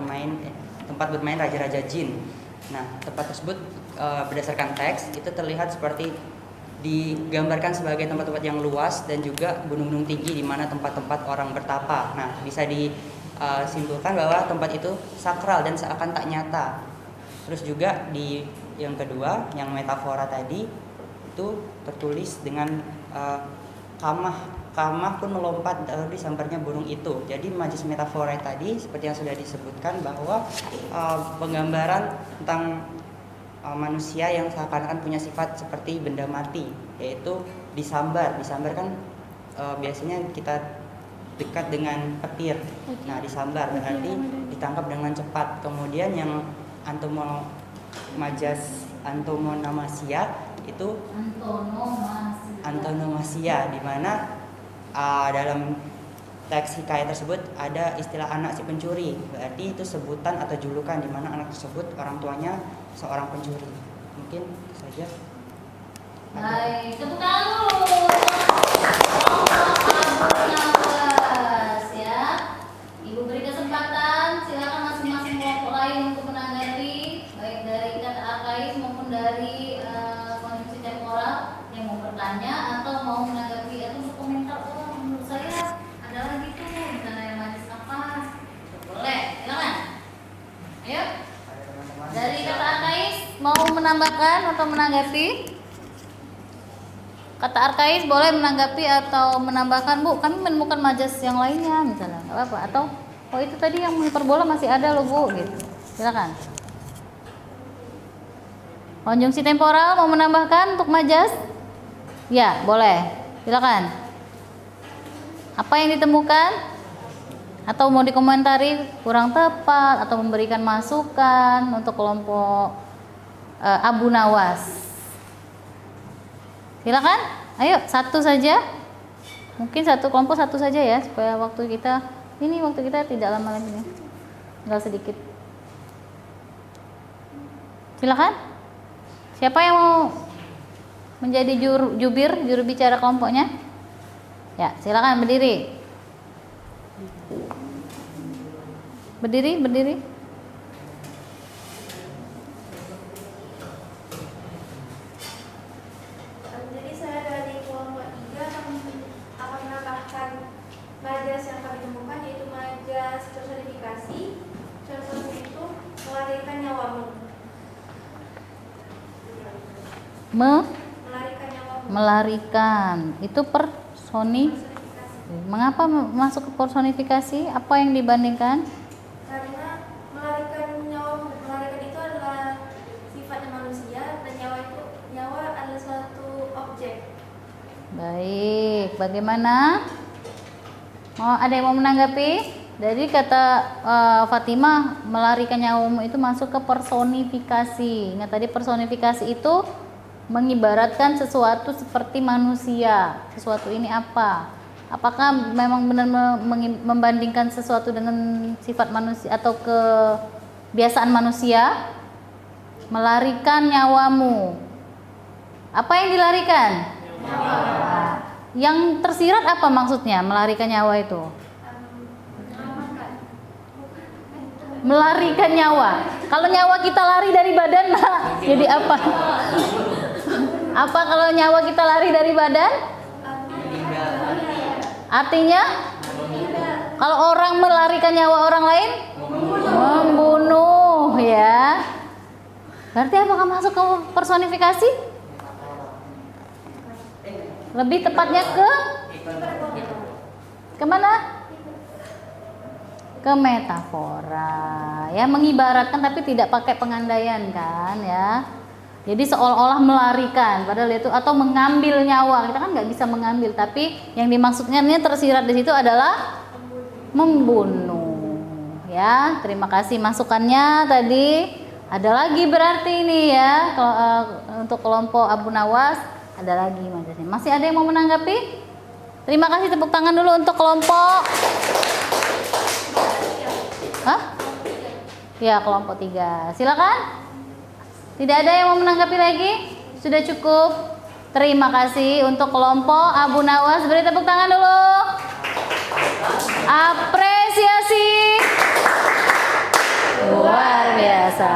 bermain raja-raja jin. Nah, tempat tersebut berdasarkan teks itu terlihat seperti digambarkan sebagai tempat-tempat yang luas dan juga gunung-gunung tinggi di mana tempat-tempat orang bertapa. Nah, bisa disimpulkan bahwa tempat itu sakral dan seakan tak nyata. Terus juga di yang kedua, yang metafora tadi itu tertulis dengan kamah pun melompat lalu disambarnya burung itu. Jadi majas metafora tadi seperti yang sudah disebutkan bahwa penggambaran tentang manusia yang seakan-akan punya sifat seperti benda mati, yaitu disambar. Disambar kan biasanya kita dekat dengan petir. Nah, disambar berarti ditangkap dengan cepat. Kemudian yang majas antonomasia itu antonomasia di mana dalam teks hikayat tersebut ada istilah anak si pencuri, berarti itu sebutan atau julukan di mana anak tersebut orang tuanya seorang pencuri. Mungkin itu saja. Baik, tepuk tangan dulu. Abu ya. Ibu beri kesempatan, silakan masing-masing kelompok lain untuk menanggapi, baik dari kata arkais maupun dari konstruksi temporal yang mau bertanya atau mau menanggapi atau berkomentar. Oh, menurut saya ada lagi tuh, misalnya yang manis apa? Boleh, silakan. Ayo. Dari kata arkais mau menambahkan atau menanggapi? Kata arkais boleh menanggapi atau menambahkan, Bu. Kami menemukan majas yang lainnya, misalnya, nggak apa-apa. Atau, oh itu tadi yang hiperbola masih ada loh, Bu. Gitu. Silakan. Konjungsi temporal mau menambahkan untuk majas? Ya, boleh. Silakan. Apa yang ditemukan? Atau mau dikomentari kurang tepat atau memberikan masukan untuk kelompok Abu Nawas? Silakan, ayo satu saja, mungkin satu kelompok satu saja ya, supaya waktu kita tidak lama lagi nih, tinggal sedikit. Silakan, siapa yang mau menjadi juru bicara kelompoknya? Ya, silakan berdiri. Berdiri. Jadi saya dari kelompok 3 akan menambahkan majas yang kami temukan, yaitu majas personifikasi. Contohnya itu melarikan nyawamu. Melarikan nyawamu. Melarikan itu personifikasi. Mengapa masuk ke personifikasi? Apa yang dibandingkan? Karena melarikan itu adalah sifatnya manusia, dan nyawa adalah suatu objek. Baik, bagaimana? Ada yang mau menanggapi? Jadi kata Fatimah, melarikan nyawamu itu masuk ke personifikasi. Ingat tadi personifikasi itu mengibaratkan sesuatu seperti manusia. Sesuatu ini apa? Apakah memang benar membandingkan sesuatu dengan sifat manusia atau kebiasaan manusia? Melarikan nyawamu. Apa yang dilarikan? Nyawa. Yang tersirat apa maksudnya melarikan nyawa itu? Melarikan nyawa. Kalau nyawa kita lari dari badan, jadi apa? Apa kalau nyawa kita lari dari badan? Artinya kalau orang melarikan nyawa orang lain, membunuh ya. Berarti apakah masuk ke personifikasi? Lebih tepatnya ke kemana? Ke metafora, ya, mengibaratkan tapi tidak pakai pengandaian kan, ya. Jadi seolah-olah melarikan, padahal itu atau mengambil nyawa. Kita kan nggak bisa mengambil, tapi yang dimaksudnya ini tersirat di situ adalah membunuh. Ya, terima kasih masukannya tadi. Ada lagi berarti ini ya, untuk kelompok Abu Nawas ada lagi majasnya. Masih ada yang mau menanggapi? Terima kasih, tepuk tangan dulu untuk kelompok. Hah? Ya, kelompok 3. Silakan. Tidak ada yang mau menanggapi lagi? Sudah cukup. Terima kasih untuk kelompok Abu Nawas. Beri tepuk tangan dulu. Apresiasi. Luar biasa.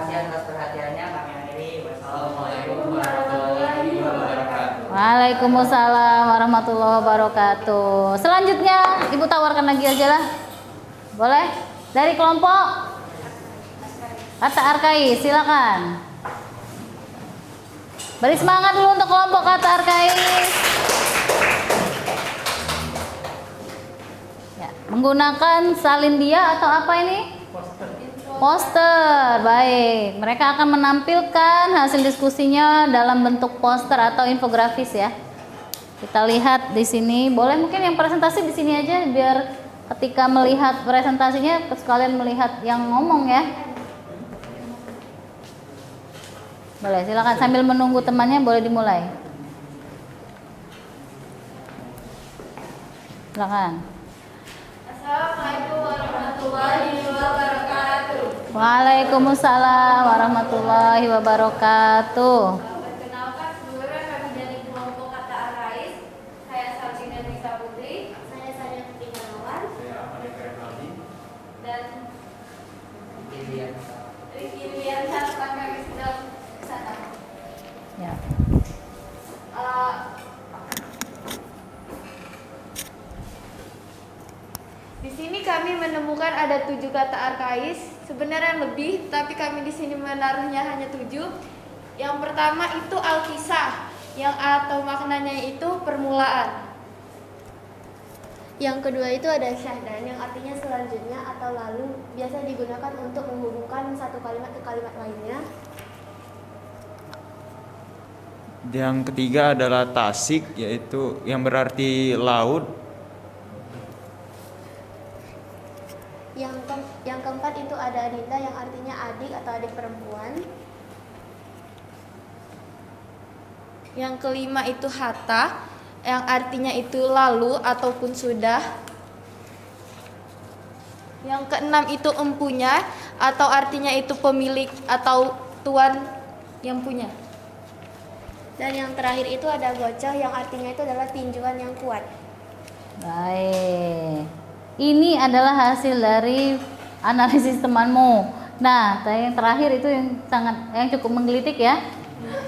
Atas perhatiannya kami akhiri. Wassalamualaikum warahmatullahi wabarakatuh. Waalaikumsalam warahmatullahi wabarakatuh. Selanjutnya Ibu tawarkan lagi aja lah. Boleh? Dari kelompok kata arkais, silakan. Beri semangat dulu untuk kelompok kata arkais. Ya, menggunakan salin dia atau apa ini? Poster. Baik. Mereka akan menampilkan hasil diskusinya dalam bentuk poster atau infografis ya. Kita lihat di sini. Boleh mungkin yang presentasi di sini aja biar ketika melihat presentasinya sekalian melihat yang ngomong ya. Boleh, silakan sambil menunggu temannya boleh dimulai. Silakan. Assalamualaikum warahmatullahi wabarakatuh. Waalaikumsalam warahmatullahi wabarakatuh. Perkenalkan, sebelumnya kami dari kelompok kata arkais. Saya Sabina Nisa Putri. Saya Sania Putri Gunawan. Dan Dilihat. Riki Wiansa, kami sedang kesana. Ya. Di sini kami menemukan ada 7 kata arkais. Sebenarnya lebih, tapi kami di sini menaruhnya hanya 7. Yang pertama itu al-kisah, yang atau maknanya itu permulaan. Yang kedua itu ada syahdan yang artinya selanjutnya atau lalu, biasa digunakan untuk menghubungkan satu kalimat ke kalimat lainnya. Yang ketiga adalah tasik, yaitu yang berarti laut. Yang keempat itu ada adinda yang artinya adik atau adik perempuan. Yang kelima itu hatta, yang artinya itu lalu ataupun sudah. Yang keenam itu empunya, atau artinya itu pemilik atau tuan yang punya. Dan yang terakhir itu ada gocoh yang artinya itu adalah tinjuan yang kuat. Baik. Ini adalah hasil dari analisis temanmu. Nah, yang terakhir itu yang cukup menggelitik ya.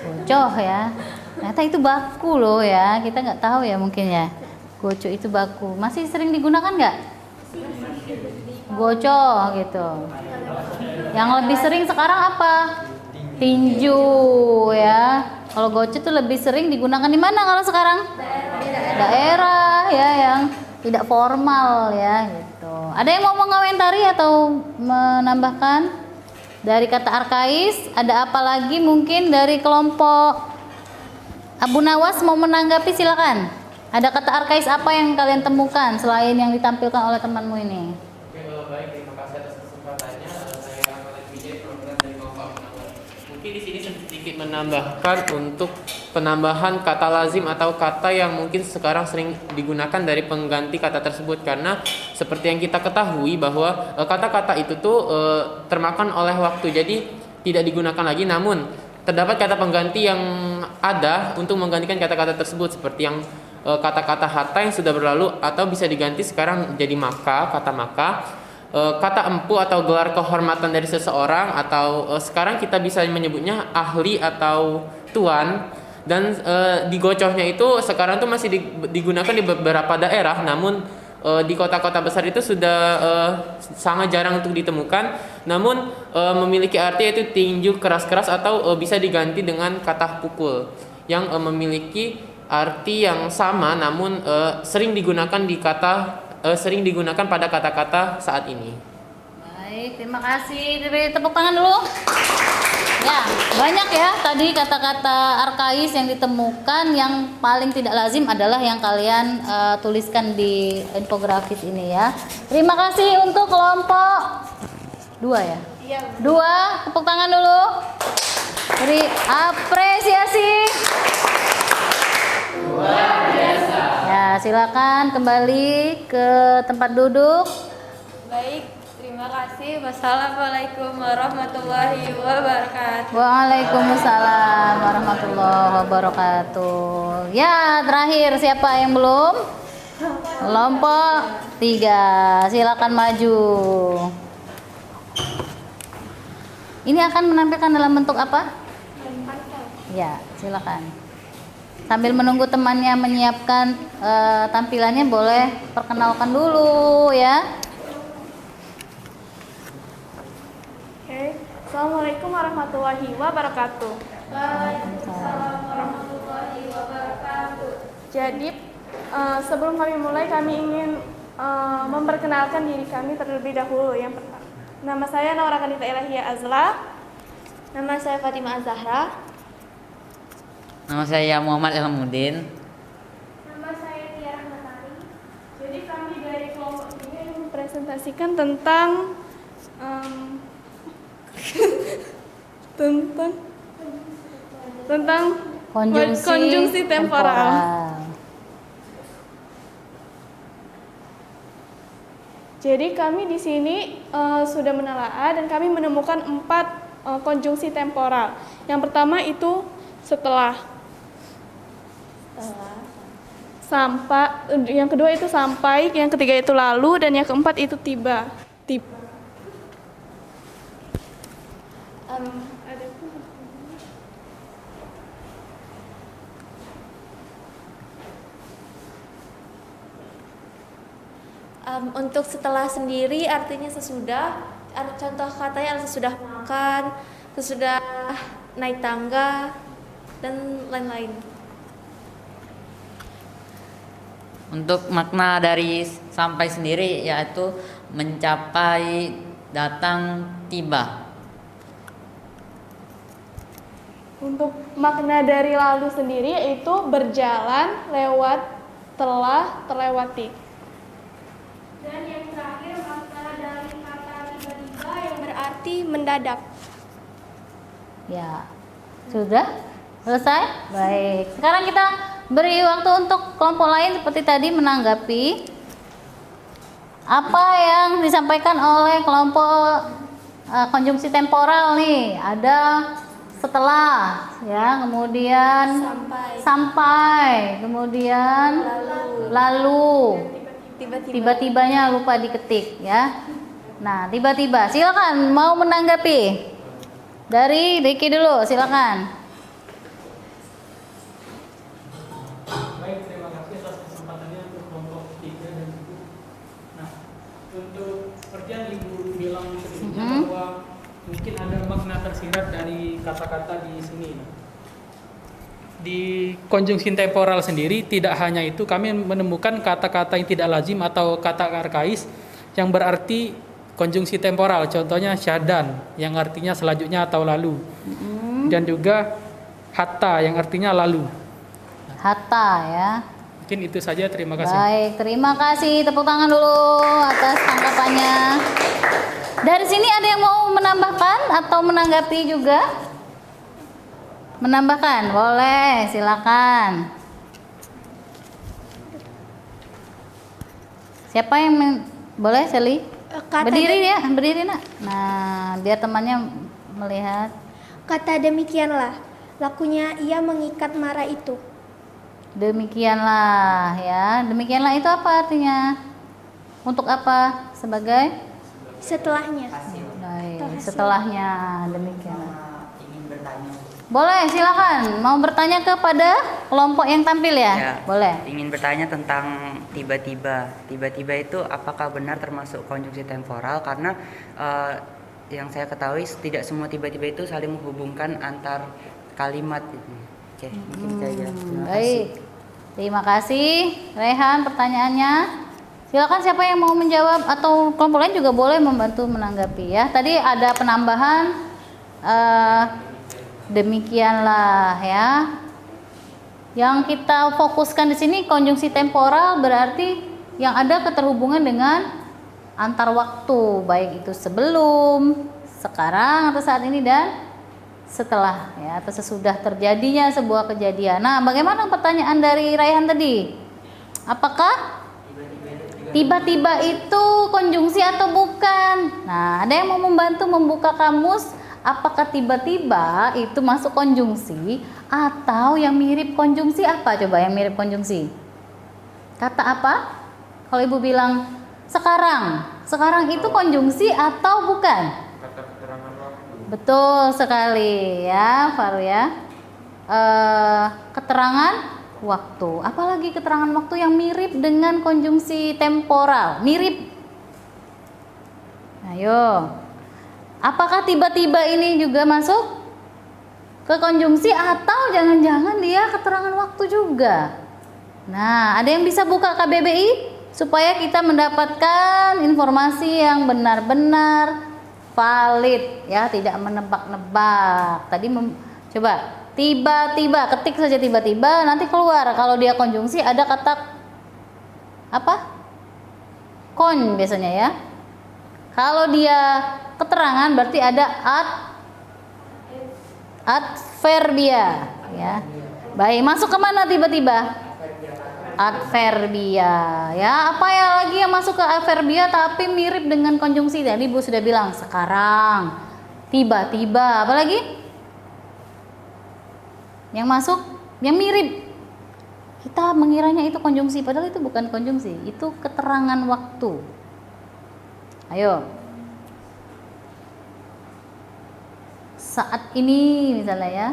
Gocoh ya. Ternyata itu baku loh ya. Kita nggak tahu ya mungkin ya. Gocoh itu baku. Masih sering digunakan nggak? Gocoh gitu. Yang lebih sering sekarang apa? Tinju ya. Kalau gocoh itu lebih sering digunakan di mana kalau sekarang? Daerah ya yang tidak formal ya gitu. Ada yang mau mengomentari atau menambahkan dari kata arkais? Ada apa lagi mungkin dari kelompok Abu Nawas mau menanggapi, silakan. Ada kata arkais apa yang kalian temukan selain yang ditampilkan oleh temanmu ini? Oke, baik, terima kasih atas kesempatannya. Saya Ahmad Wijay, program dari kelompok Abu Nawas. Mungkin di sini sedikit menambahkan untuk penambahan kata lazim atau kata yang mungkin sekarang sering digunakan dari pengganti kata tersebut, karena seperti yang kita ketahui bahwa kata-kata itu tuh termakan oleh waktu, jadi tidak digunakan lagi. Namun terdapat kata pengganti yang ada untuk menggantikan kata-kata tersebut, seperti yang kata-kata hatta yang sudah berlalu atau bisa diganti sekarang jadi maka, kata maka. Kata empu atau gelar kehormatan dari seseorang, atau sekarang kita bisa menyebutnya ahli atau tuan. Dan di gocohnya itu sekarang tuh masih digunakan di beberapa daerah, namun di kota-kota besar itu sudah sangat jarang untuk ditemukan. Namun memiliki arti yaitu tinju keras-keras, atau bisa diganti dengan kata pukul yang memiliki arti yang sama namun sering digunakan pada kata-kata saat ini. Baik, terima kasih. Beri tepuk tangan dulu. Ya, banyak ya tadi kata-kata arkais yang ditemukan. Yang paling tidak lazim adalah yang kalian tuliskan di infografis ini ya. Terima kasih untuk kelompok 2 ya. Iya. 2, tepuk tangan dulu. Beri apresiasi. Luar biasa. Ya, silakan kembali ke tempat duduk. Baik, terima kasih. Wassalamualaikum warahmatullahi wabarakatuh. Waalaikumsalam warahmatullahi wabarakatuh. Ya, terakhir siapa yang belum? Kelompok 3, silakan maju. Ini akan menampilkan dalam bentuk apa? Ya, silakan. Sambil menunggu temannya menyiapkan tampilannya, boleh perkenalkan dulu ya. Oke. Assalamualaikum warahmatullahi wabarakatuh. Waalaikumsalam warahmatullahi wabarakatuh. Jadi sebelum kami mulai, kami ingin memperkenalkan diri kami terlebih dahulu. Yang pertama, nama saya Naura Kanita Ilahiyah Azla. Nama saya Fatimah Az-Zahra. Nama saya Muhammad Ilhamuddin. Nama saya Tiara Rahmatari. Jadi kami dari kelompok ini ingin mempresentasikan tentang tentang konjungsi temporal. Jadi kami di sini sudah menelaah dan kami menemukan 4 konjungsi temporal. Yang pertama itu setelah, sampai, yang kedua itu sampai, yang ketiga itu lalu, dan yang keempat itu tiba. Untuk setelah sendiri artinya sesudah. Contoh katanya adalah sesudah makan, sesudah naik tangga, dan lain-lain. Untuk makna dari sampai sendiri yaitu mencapai, datang, tiba. Untuk makna dari lalu sendiri yaitu berjalan, lewat, telah, terlewati. Dan yang terakhir makna dari kata tiba-tiba yang berarti mendadak. Ya, sudah selesai? Baik. Sekarang kita beri waktu untuk kelompok lain seperti tadi menanggapi apa yang disampaikan oleh kelompok konjungsi temporal nih. Ada setelah, ya, kemudian sampai, kemudian lalu. Tiba-tibanya lupa diketik ya. Nah, tiba-tiba. Silakan mau menanggapi. Dari Ricky dulu, silakan. Baik, terima kasih atas kesempatannya untuk kelompok 3 dan Ibu. Nah, untuk seperti yang Ibu bilang sebelumnya bahwa mungkin ada makna tersirat dari kata-kata di sini. Di konjungsi temporal sendiri tidak hanya itu, kami menemukan kata-kata yang tidak lazim atau kata arkais yang berarti konjungsi temporal. Contohnya syadan yang artinya selanjutnya atau lalu. Dan juga hatta yang artinya lalu. Hatta ya. Mungkin itu saja, terima kasih. Baik, terima kasih. Tepuk tangan dulu atas tanggapannya. Dari sini ada yang mau menambahkan atau menanggapi juga? Menambahkan, boleh, silakan. Siapa yang boleh, Seli? Berdiri ya, berdiri nak. Nah, biar temannya melihat. Kata demikianlah, lakunya ia mengikat mara itu. Demikianlah ya. Demikianlah itu apa artinya? Untuk apa? Sebagai setelahnya. Baik, setelahnya demikianlah. Ingin bertanya. Boleh, silakan. Mau bertanya kepada kelompok yang tampil ya? Ya, boleh. Ingin bertanya tentang tiba-tiba. Tiba-tiba itu apakah benar termasuk konjungsi temporal? Karena yang saya ketahui tidak semua tiba-tiba itu saling menghubungkan antar kalimat. Oke, mungkin saja. Terima Baik. kasih. Terima kasih Rehan pertanyaannya. Silakan siapa yang mau menjawab atau kelompok lain juga boleh membantu menanggapi ya. Tadi ada penambahan demikianlah ya. Yang kita fokuskan di sini konjungsi temporal berarti yang ada keterhubungan dengan antar waktu, baik itu sebelum, sekarang atau saat ini dan setelah ya atau sesudah terjadinya sebuah kejadian. Nah, bagaimana pertanyaan dari Raihan tadi? Apakah tiba-tiba itu konjungsi atau bukan? Nah, ada yang mau membantu membuka kamus, apakah tiba-tiba itu masuk konjungsi atau yang mirip konjungsi apa? Coba yang mirip konjungsi. Kata apa? Kalau Ibu bilang sekarang itu konjungsi atau bukan? Kata keterangan waktu. Betul sekali ya, Faru ya. Keterangan waktu. Apalagi keterangan waktu yang mirip dengan konjungsi temporal. Mirip. Ayo. Apakah tiba-tiba ini juga masuk ke konjungsi atau jangan-jangan dia keterangan waktu juga? Nah, ada yang bisa buka KBBI supaya kita mendapatkan informasi yang benar-benar valid ya, tidak menebak-nebak. Tadi coba tiba-tiba, ketik saja tiba-tiba, nanti keluar kalau dia konjungsi ada kata apa? Kon biasanya ya. Kalau dia keterangan berarti ada adverbia ya. Baik, masuk kemana tiba-tiba? Adverbia ya. Apa ya lagi yang masuk ke adverbia tapi mirip dengan konjungsi? Tadi Ibu sudah bilang sekarang, tiba-tiba, apa lagi yang masuk yang mirip? Kita mengiranya itu konjungsi padahal itu bukan konjungsi, itu keterangan waktu. Ayo, saat ini misalnya ya.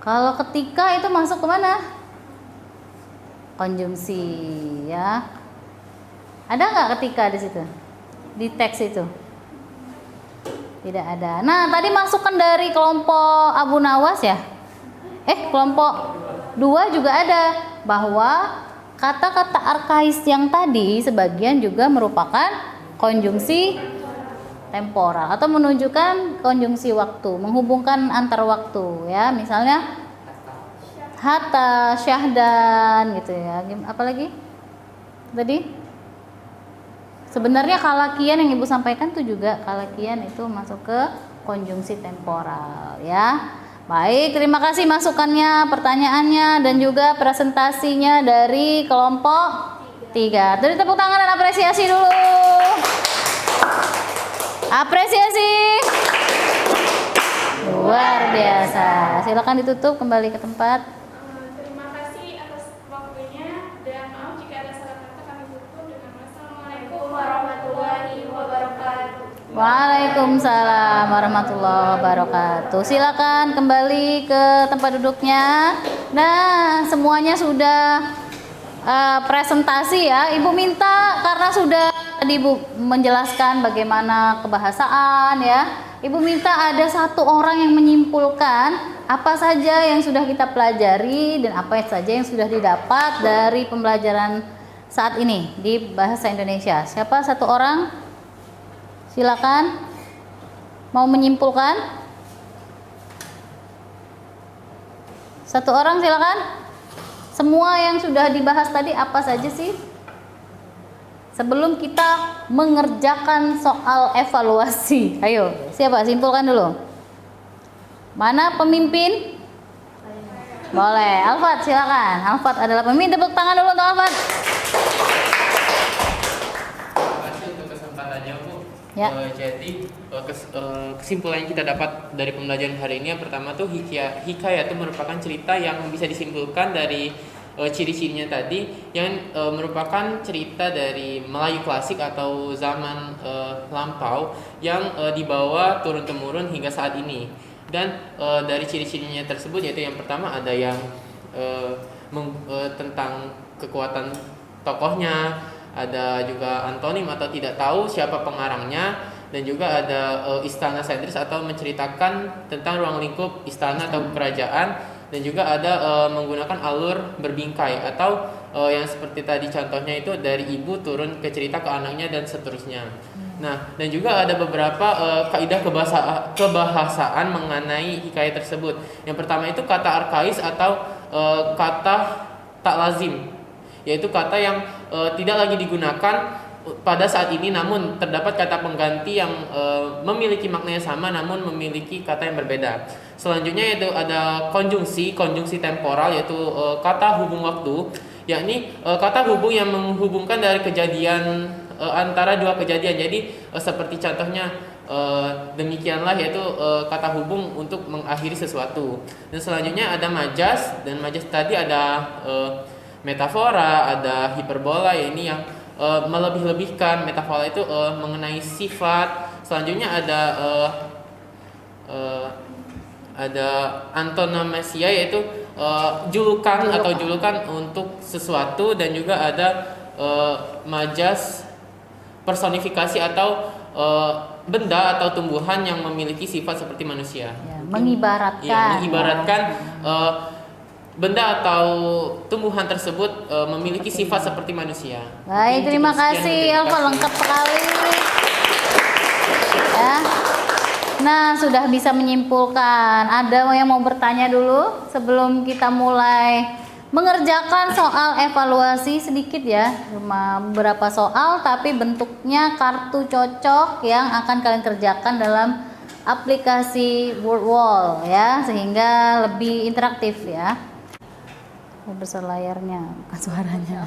Kalau ketika itu masuk ke mana? Konjungsi ya. Ada nggak ketika di situ? Di teks itu? Tidak ada. Nah, tadi masukan dari kelompok Abu Nawas ya. Kelompok 2 juga ada bahwa kata-kata arkais yang tadi sebagian juga merupakan konjungsi temporal atau menunjukkan konjungsi waktu, menghubungkan antar waktu ya. Misalnya hatta, syahdan gitu ya. Apalagi tadi sebenarnya kalakian yang Ibu sampaikan itu juga kalakian itu masuk ke konjungsi temporal ya. Baik, terima kasih masukannya, pertanyaannya dan juga presentasinya dari kelompok 3. Jadi tepuk tangan dan apresiasi dulu. Apresiasi. Luar biasa. Silakan ditutup kembali ke tempat. Terima kasih atas waktunya dan maaf jika ada salah kata kami tutup dengan Assalamualaikum warahmatullahi wabarakatuh. Waalaikumsalam warahmatullahi wabarakatuh. Silakan kembali ke tempat duduknya. Nah, semuanya sudah presentasi ya. Ibu minta karena sudah tadi Ibu menjelaskan bagaimana kebahasaan ya. Ibu minta ada satu orang yang menyimpulkan apa saja yang sudah kita pelajari dan apa saja yang sudah didapat dari pembelajaran saat ini di bahasa Indonesia. Siapa satu orang? Silakan. Mau menyimpulkan? Satu orang silakan. Semua yang sudah dibahas tadi apa saja sih? Sebelum kita mengerjakan soal evaluasi. Ayo, siapa? Simpulkan dulu. Mana pemimpin? Boleh, Alfat silakan. Alfat adalah pemimpin. Tepuk tangan dulu untuk Alfat. Terima kasih untuk kesempatannya, Bu. Ya. Jadi kesimpulan yang kita dapat dari pembelajaran hari ini yang pertama tuh hikayat itu merupakan cerita yang bisa disimpulkan dari ciri-cirinya tadi yang merupakan cerita dari Melayu klasik atau zaman lampau yang dibawa turun-temurun hingga saat ini. Dan dari ciri-cirinya tersebut yaitu yang pertama ada yang tentang kekuatan tokohnya, ada juga antonim atau tidak tahu siapa pengarangnya, dan juga ada istana sentris atau menceritakan tentang ruang lingkup istana atau kerajaan, dan juga ada menggunakan alur berbingkai atau yang seperti tadi contohnya itu dari ibu turun ke cerita ke anaknya dan seterusnya. Nah, dan juga ada beberapa kaidah kebahasaan mengenai hikayat tersebut. Yang pertama itu kata arkais atau kata tak lazim, yaitu kata yang tidak lagi digunakan pada saat ini, namun terdapat kata pengganti yang memiliki makna yang sama namun memiliki kata yang berbeda. Selanjutnya yaitu ada konjungsi temporal, yaitu kata hubung waktu, yakni kata hubung yang menghubungkan dari kejadian antara dua kejadian. Jadi seperti contohnya demikianlah, yaitu kata hubung untuk mengakhiri sesuatu. Dan selanjutnya ada majas, dan majas tadi ada metafora, ada hiperbola, ini yang melebih-lebihkan. Metafora itu mengenai sifat. Selanjutnya ada antonomasia, yaitu julukan atau julukan untuk sesuatu, dan juga ada majas personifikasi atau benda atau tumbuhan yang memiliki sifat seperti manusia. Ya, mengibaratkan. Ya, mengibaratkan benda atau tumbuhan tersebut memiliki sifat seperti manusia. Baik, terima kasih Alfa, lengkap sekali. Ya. Nah, sudah bisa menyimpulkan. Ada yang mau bertanya dulu sebelum kita mulai mengerjakan soal evaluasi sedikit ya. Cuma beberapa soal tapi bentuknya kartu cocok yang akan kalian kerjakan dalam aplikasi WordWall ya, sehingga lebih interaktif ya. Besar layarnya, bukan suaranya.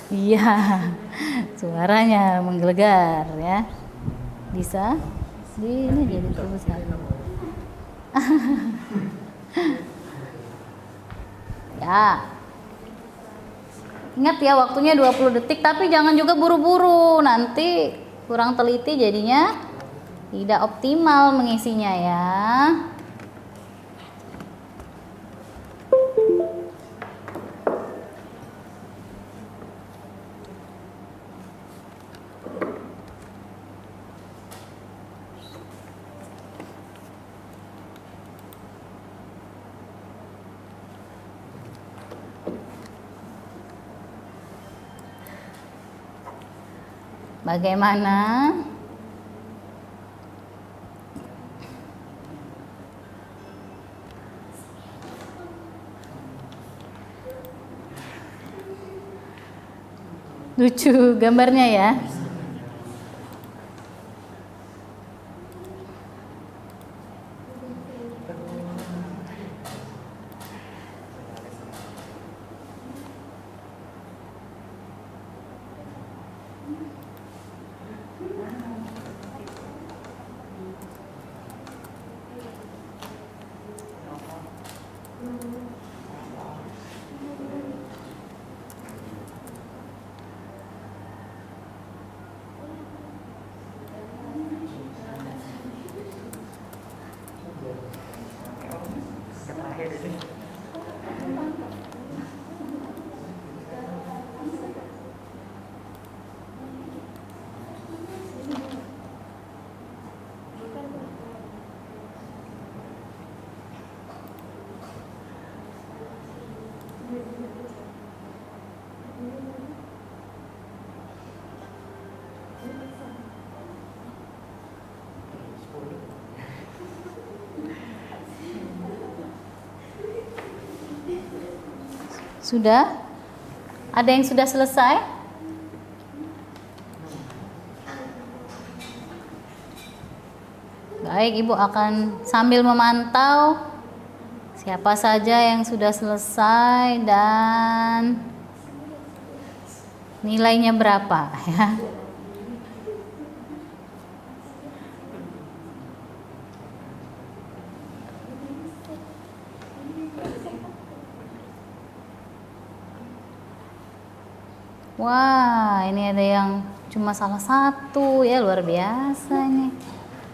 Iya, suaranya menggelegar ya. Bisa? Ini jadi terbesar. Ya. Ingat ya, waktunya 20 detik, tapi jangan juga buru-buru. Nanti kurang teliti jadinya tidak optimal mengisinya ya. Bagaimana? Lucu gambarnya ya. Sudah? Ada yang sudah selesai? Baik, Ibu akan sambil memantau siapa saja yang sudah selesai dan nilainya berapa ya. Wah, ini ada yang cuma salah satu ya, luar biasa nih.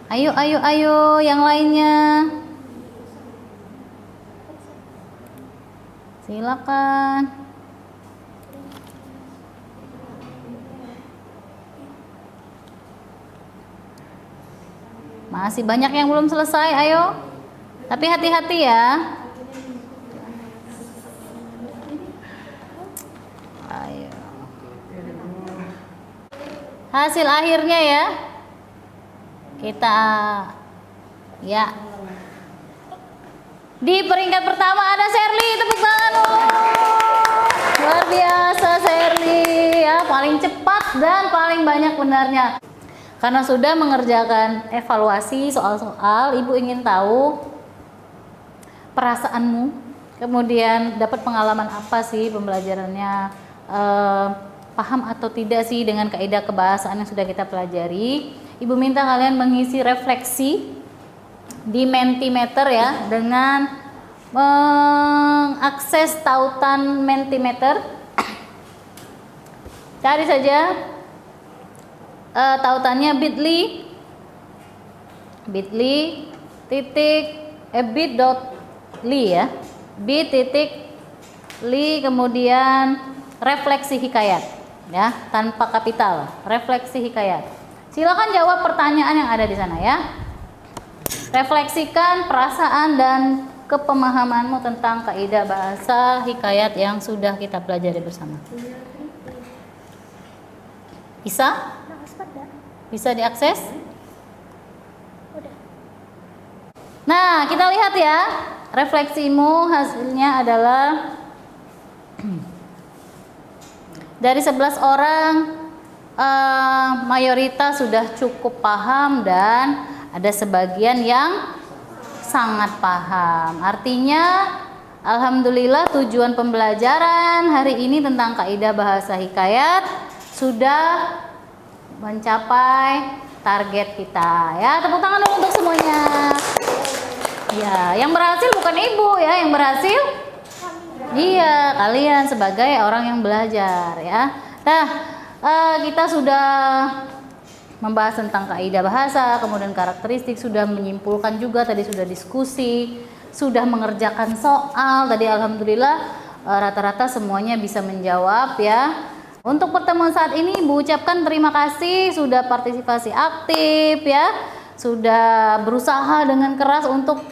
Ayo, ayo, ayo, yang lainnya. Silakan. Masih banyak yang belum selesai, ayo. Tapi hati-hati ya. Ayo. Hasil akhirnya ya. Kita ya. Di peringkat pertama ada Sherly, tepuk tangan. Luar biasa Sherly ya, paling cepat dan paling banyak benarnya. Karena sudah mengerjakan evaluasi soal-soal, Ibu ingin tahu perasaanmu, kemudian dapat pengalaman apa sih pembelajarannya, paham atau tidak sih dengan kaidah kebahasaan yang sudah kita pelajari. Ibu minta kalian mengisi refleksi di Mentimeter ya, dengan mengakses tautan Mentimeter. Cari saja tautannya bit.ly ya, bit.ly kemudian refleksi hikayat ya, tanpa kapital, refleksi hikayat. Silakan jawab pertanyaan yang ada di sana ya. Refleksikan perasaan dan kepemahamanmu tentang kaidah bahasa hikayat yang sudah kita pelajari bersama. Bisa? Bisa diakses? Nah, kita lihat ya. Refleksimu hasilnya adalah dari 11 orang mayoritas sudah cukup paham dan ada sebagian yang sangat paham. Artinya alhamdulillah tujuan pembelajaran hari ini tentang kaidah bahasa hikayat sudah mencapai target kita ya. Tepuk tangan dulu untuk semuanya. Ya, yang berhasil bukan Ibu ya, yang berhasil iya, kalian sebagai orang yang belajar ya. Nah, kita sudah membahas tentang kaidah bahasa, kemudian karakteristik, sudah menyimpulkan juga, tadi sudah diskusi, sudah mengerjakan soal. Tadi alhamdulillah rata-rata semuanya bisa menjawab ya. Untuk pertemuan saat ini Ibu ucapkan terima kasih sudah partisipasi aktif ya, sudah berusaha dengan keras untuk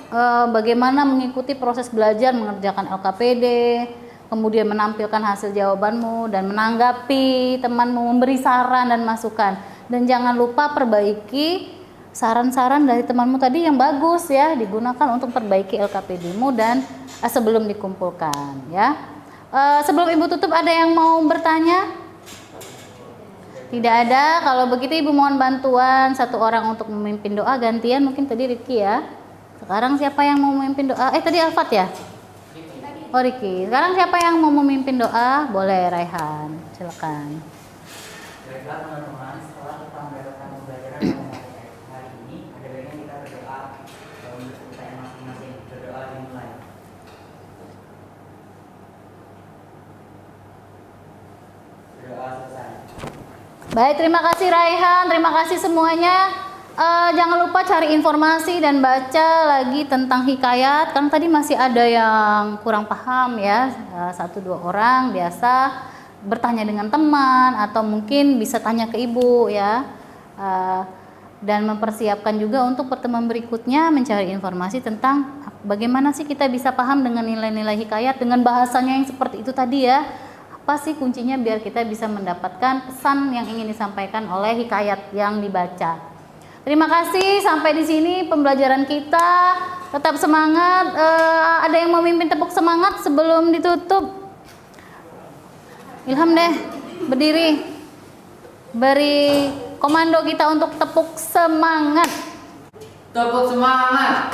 bagaimana mengikuti proses belajar mengerjakan LKPD, kemudian menampilkan hasil jawabanmu dan menanggapi temanmu, memberi saran dan masukan. Dan jangan lupa perbaiki saran-saran dari temanmu tadi yang bagus ya, digunakan untuk perbaiki LKPD-mu dan sebelum dikumpulkan ya. Sebelum Ibu tutup, ada yang mau bertanya? Tidak ada. Kalau begitu Ibu mohon bantuan satu orang untuk memimpin doa gantian. Mungkin tadi Riki ya. Sekarang siapa yang mau memimpin doa? Tadi Alfat ya? Oh Riki. Sekarang siapa yang mau memimpin doa? Boleh Raihan. Silakan. Baiklah teman-teman, setelah kita mendapatkan pembelajaran hari ini, ada baiknya kita berdoa untuk kita yang masing-masing. Berdoa dimulai. Berdoa selesai. Baik, terima kasih Raihan, terima kasih semuanya. Jangan lupa cari informasi dan baca lagi tentang hikayat, karena tadi masih ada yang kurang paham ya. 1-2 orang biasa bertanya dengan teman atau mungkin bisa tanya ke Ibu ya. Dan mempersiapkan juga untuk pertemuan berikutnya mencari informasi tentang bagaimana sih kita bisa paham dengan nilai-nilai hikayat dengan bahasanya yang seperti itu tadi ya. Apa sih kuncinya biar kita bisa mendapatkan pesan yang ingin disampaikan oleh hikayat yang dibaca. Terima kasih, sampai di sini pembelajaran kita. Tetap semangat. Ada yang mau mimpin tepuk semangat sebelum ditutup? Ilham deh, berdiri. Beri komando kita untuk tepuk semangat. Tepuk semangat.